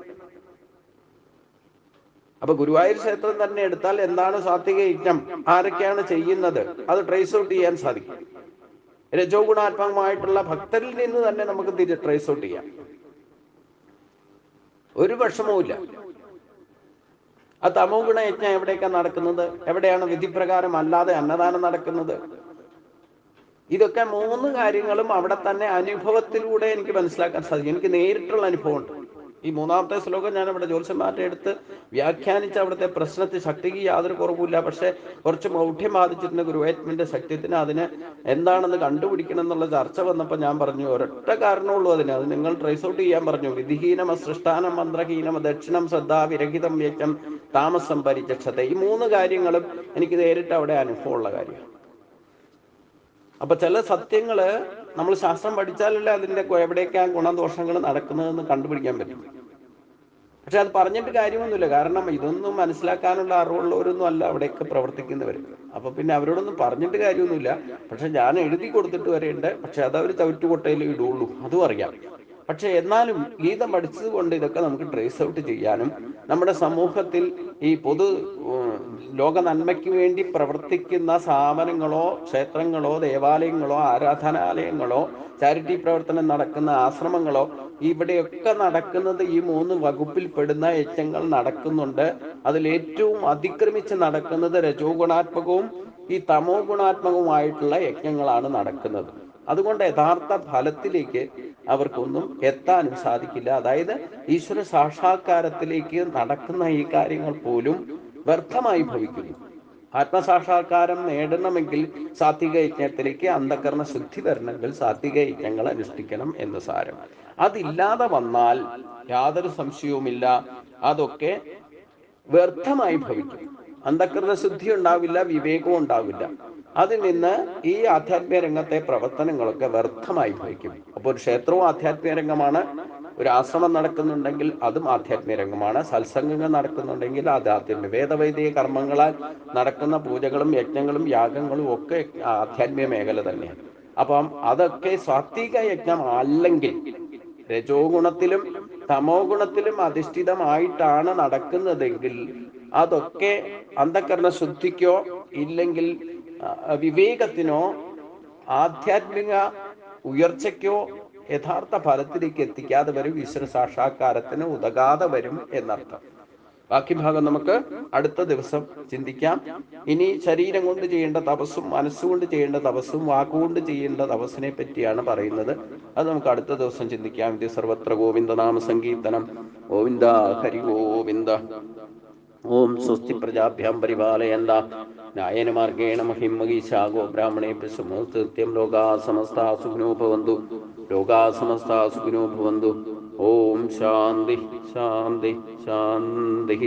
അപ്പൊ ഗുരുവായൂർ ക്ഷേത്രം തന്നെ എടുത്താൽ എന്താണ് സാത്വിക യജ്ഞം, ആരൊക്കെയാണ് ചെയ്യുന്നത്, അത് ട്രേസ് ഔട്ട് ചെയ്യാൻ സാധിക്കും. രജോ ഗുണാത്മകമായിട്ടുള്ള ഭക്തരിൽ നിന്ന് തന്നെ നമുക്ക് ട്രേസ് ഔട്ട് ചെയ്യാം. ഒരു വിഷമവുമില്ല. ആ തമോ ഗുണ യജ്ഞം എവിടേക്കാണ് നടക്കുന്നത്, എവിടെയാണ് വിധിപ്രകാരം അല്ലാതെ അന്നദാനം നടക്കുന്നത്? ഇതൊക്കെ 3 കാര്യങ്ങളും അവിടെ തന്നെ അനുഭവത്തിലൂടെ എനിക്ക് മനസ്സിലാക്കാൻ സാധിക്കും. എനിക്ക് നേരിട്ടുള്ള അനുഭവമുണ്ട്. ഈ 3-ാമത്തെ ശ്ലോകം ഞാൻ ഇവിടെ ജ്യോത്സ്യന്മാരുടെ അടുത്ത് വ്യാഖ്യാനിച്ച അവിടുത്തെ പ്രശ്നത്തിൽ ശക്തിക്ക് യാതൊരു കുറവുമില്ല. പക്ഷെ കുറച്ച് മൗഢ്യം ബാധിച്ചിട്ടുണ്ട് ഗുരുവായൂരപ്പന്റെ സത്യത്തിന്. അതിന് എന്താണെന്ന് കണ്ടുപിടിക്കണം എന്നുള്ള ചർച്ച വന്നപ്പോൾ ഞാൻ പറഞ്ഞു, ഒരൊറ്റ കാരണമുള്ളൂ അതിന്, അത് നിങ്ങൾ ട്രേസ് ഔട്ട് ചെയ്യാൻ പറഞ്ഞു. വിധിഹീനം സൃഷ്ടാനം മന്ത്രഹീനം ദക്ഷിണം ശ്രദ്ധാ വിരഹിതം യജ്ഞം താമസം പരിചക്ഷത്തെ. ഈ 3 കാര്യങ്ങളും എനിക്ക് നേരിട്ട് അവിടെ അനുഭവമുള്ള കാര്യമാണ്. അപ്പൊ ചില സത്യങ്ങള് നമ്മൾ ശാസ്ത്രം പഠിച്ചാലല്ലേ അതിന്റെ എവിടേക്കാ ഗുണദോഷങ്ങൾ നടക്കുന്നതെന്ന് കണ്ടുപിടിക്കാൻ പറ്റും. പക്ഷെ അത് പറഞ്ഞിട്ട് കാര്യമൊന്നുമില്ല. കാരണം ഇതൊന്നും മനസ്സിലാക്കാനുള്ള അറിവുള്ളവരൊന്നും അല്ല അവിടെയൊക്കെ പ്രവർത്തിക്കുന്നവർ. അപ്പൊ പിന്നെ അവരോടൊന്നും പറഞ്ഞിട്ട് കാര്യമൊന്നുമില്ല. പക്ഷെ ഞാൻ എഴുതി കൊടുത്തിട്ട് വരെയുണ്ട്. പക്ഷെ അത് അവർ ചവിറ്റുകൊട്ടയിൽ ഇടുള്ളൂ, അതും അറിയാം. പക്ഷെ എന്നാലും ഗീത പഠിച്ചത് കൊണ്ട് ഇതൊക്കെ നമുക്ക് ട്രേസ് ഔട്ട് ചെയ്യാനും നമ്മുടെ സമൂഹത്തിൽ ഈ പൊതു ലോക നന്മയ്ക്ക് വേണ്ടി പ്രവർത്തിക്കുന്ന സ്ഥാപനങ്ങളോ ക്ഷേത്രങ്ങളോ ദേവാലയങ്ങളോ ആരാധനാലയങ്ങളോ ചാരിറ്റി പ്രവർത്തനം നടക്കുന്ന ആശ്രമങ്ങളോ ഇവിടെയൊക്കെ നടക്കുന്നത് ഈ 3 വകുപ്പിൽ പെടുന്ന യജ്ഞങ്ങൾ നടക്കുന്നുണ്ട്. അതിലേറ്റവും അതിക്രമിച്ച് നടക്കുന്നത് രജോ ഗുണാത്മകവും ഈ തമോ ഗുണാത്മകവുമായിട്ടുള്ള യജ്ഞങ്ങളാണ് നടക്കുന്നത്. അതുകൊണ്ട് യഥാർത്ഥ ഫലത്തിലേക്ക് അവർക്കൊന്നും എത്താനും സാധിക്കില്ല. അതായത് ഈശ്വര സാക്ഷാത്കാരത്തിലേക്ക് നടക്കുന്ന ഈ കാര്യങ്ങൾ പോലും വ്യർത്ഥമായി ഭവിക്കുന്നു. ആത്മസാക്ഷാത്കാരം നേടണമെങ്കിൽ സാത്വിക യജ്ഞത്തിലേക്ക് അന്ധകരണ ശുദ്ധി വരണമെങ്കിൽ സാത്വിക യജ്ഞങ്ങൾ അനുഷ്ഠിക്കണം എന്ന് സാരം. അതില്ലാതെ വന്നാൽ യാതൊരു സംശയവുമില്ല അതൊക്കെ വ്യർത്ഥമായി ഭവിക്കും. അന്ധകരണ ശുദ്ധി ഉണ്ടാവില്ല, വിവേകവും ഉണ്ടാവില്ല. അതിൽ നിന്ന് ഈ ആധ്യാത്മിക രംഗത്തെ പ്രവർത്തനങ്ങളൊക്കെ വ്യർത്ഥമായി ഭവിക്കും. അപ്പോൾ ഒരു ക്ഷേത്രവും ആധ്യാത്മിക രംഗമാണ്, ഒരു ആശ്രമം നടക്കുന്നുണ്ടെങ്കിൽ അതും ആധ്യാത്മിക രംഗമാണ്, സത്സംഗങ്ങൾ നടക്കുന്നുണ്ടെങ്കിൽ അത് ആധ്യാത്മിക വേദവൈദിക കർമ്മങ്ങളാൽ നടക്കുന്ന പൂജകളും യജ്ഞങ്ങളും യാഗങ്ങളും ഒക്കെ ആധ്യാത്മിക മേഖല തന്നെയാണ്. അപ്പം അതൊക്കെ സാത്വിക യജ്ഞം അല്ലെങ്കിൽ രജോ ഗുണത്തിലും തമോ ഗുണത്തിലും അധിഷ്ഠിതമായിട്ടാണ് നടക്കുന്നതെങ്കിൽ അതൊക്കെ അന്ധകരണ ശുദ്ധിക്കോ ഇല്ലെങ്കിൽ വിവേകത്തിനോ ആധ്യാത്മിക ഉയർച്ചയ്ക്കോ യഥാർത്ഥ ഫലത്തിലേക്ക് എത്തിക്കാതെ വരും, ഈശ്വര സാക്ഷാത്കാരത്തിന് ഉതകാതെ വരും എന്നർത്ഥം. ബാക്കി ഭാഗം നമുക്ക് അടുത്ത ദിവസം ചിന്തിക്കാം. ഇനി ശരീരം കൊണ്ട് ചെയ്യേണ്ട തപസ്സും മനസ്സുകൊണ്ട് ചെയ്യേണ്ട തപസ്സും വാക്കുകൊണ്ട് ചെയ്യേണ്ട തപസ്സിനെ പറ്റിയാണ് പറയുന്നത്. അത് നമുക്ക് അടുത്ത ദിവസം ചിന്തിക്കാം. ഇത് സർവത്ര ഗോവിന്ദ നാമ സങ്കീർത്തനം. ഗോവിന്ദ ഹരി ഗോവിന്ദ. ഓം സ്വസ്തി പ്രജാഭ്യാം പരിപാലയന്താം ന്യായേന മാർഗേണ മഹിം മഹീശാ ഗോ ബ്രാഹ്മണേഭ്യഃ ശുഭമസ്തു ലോകാ സമസ്താ സുഖിനോ ഭവന്തു. ലോകാ സമസ്താ സുഖിനോ ഭവന്തു. ഓം ശാന്തി ശാന്തി ശാന്തി.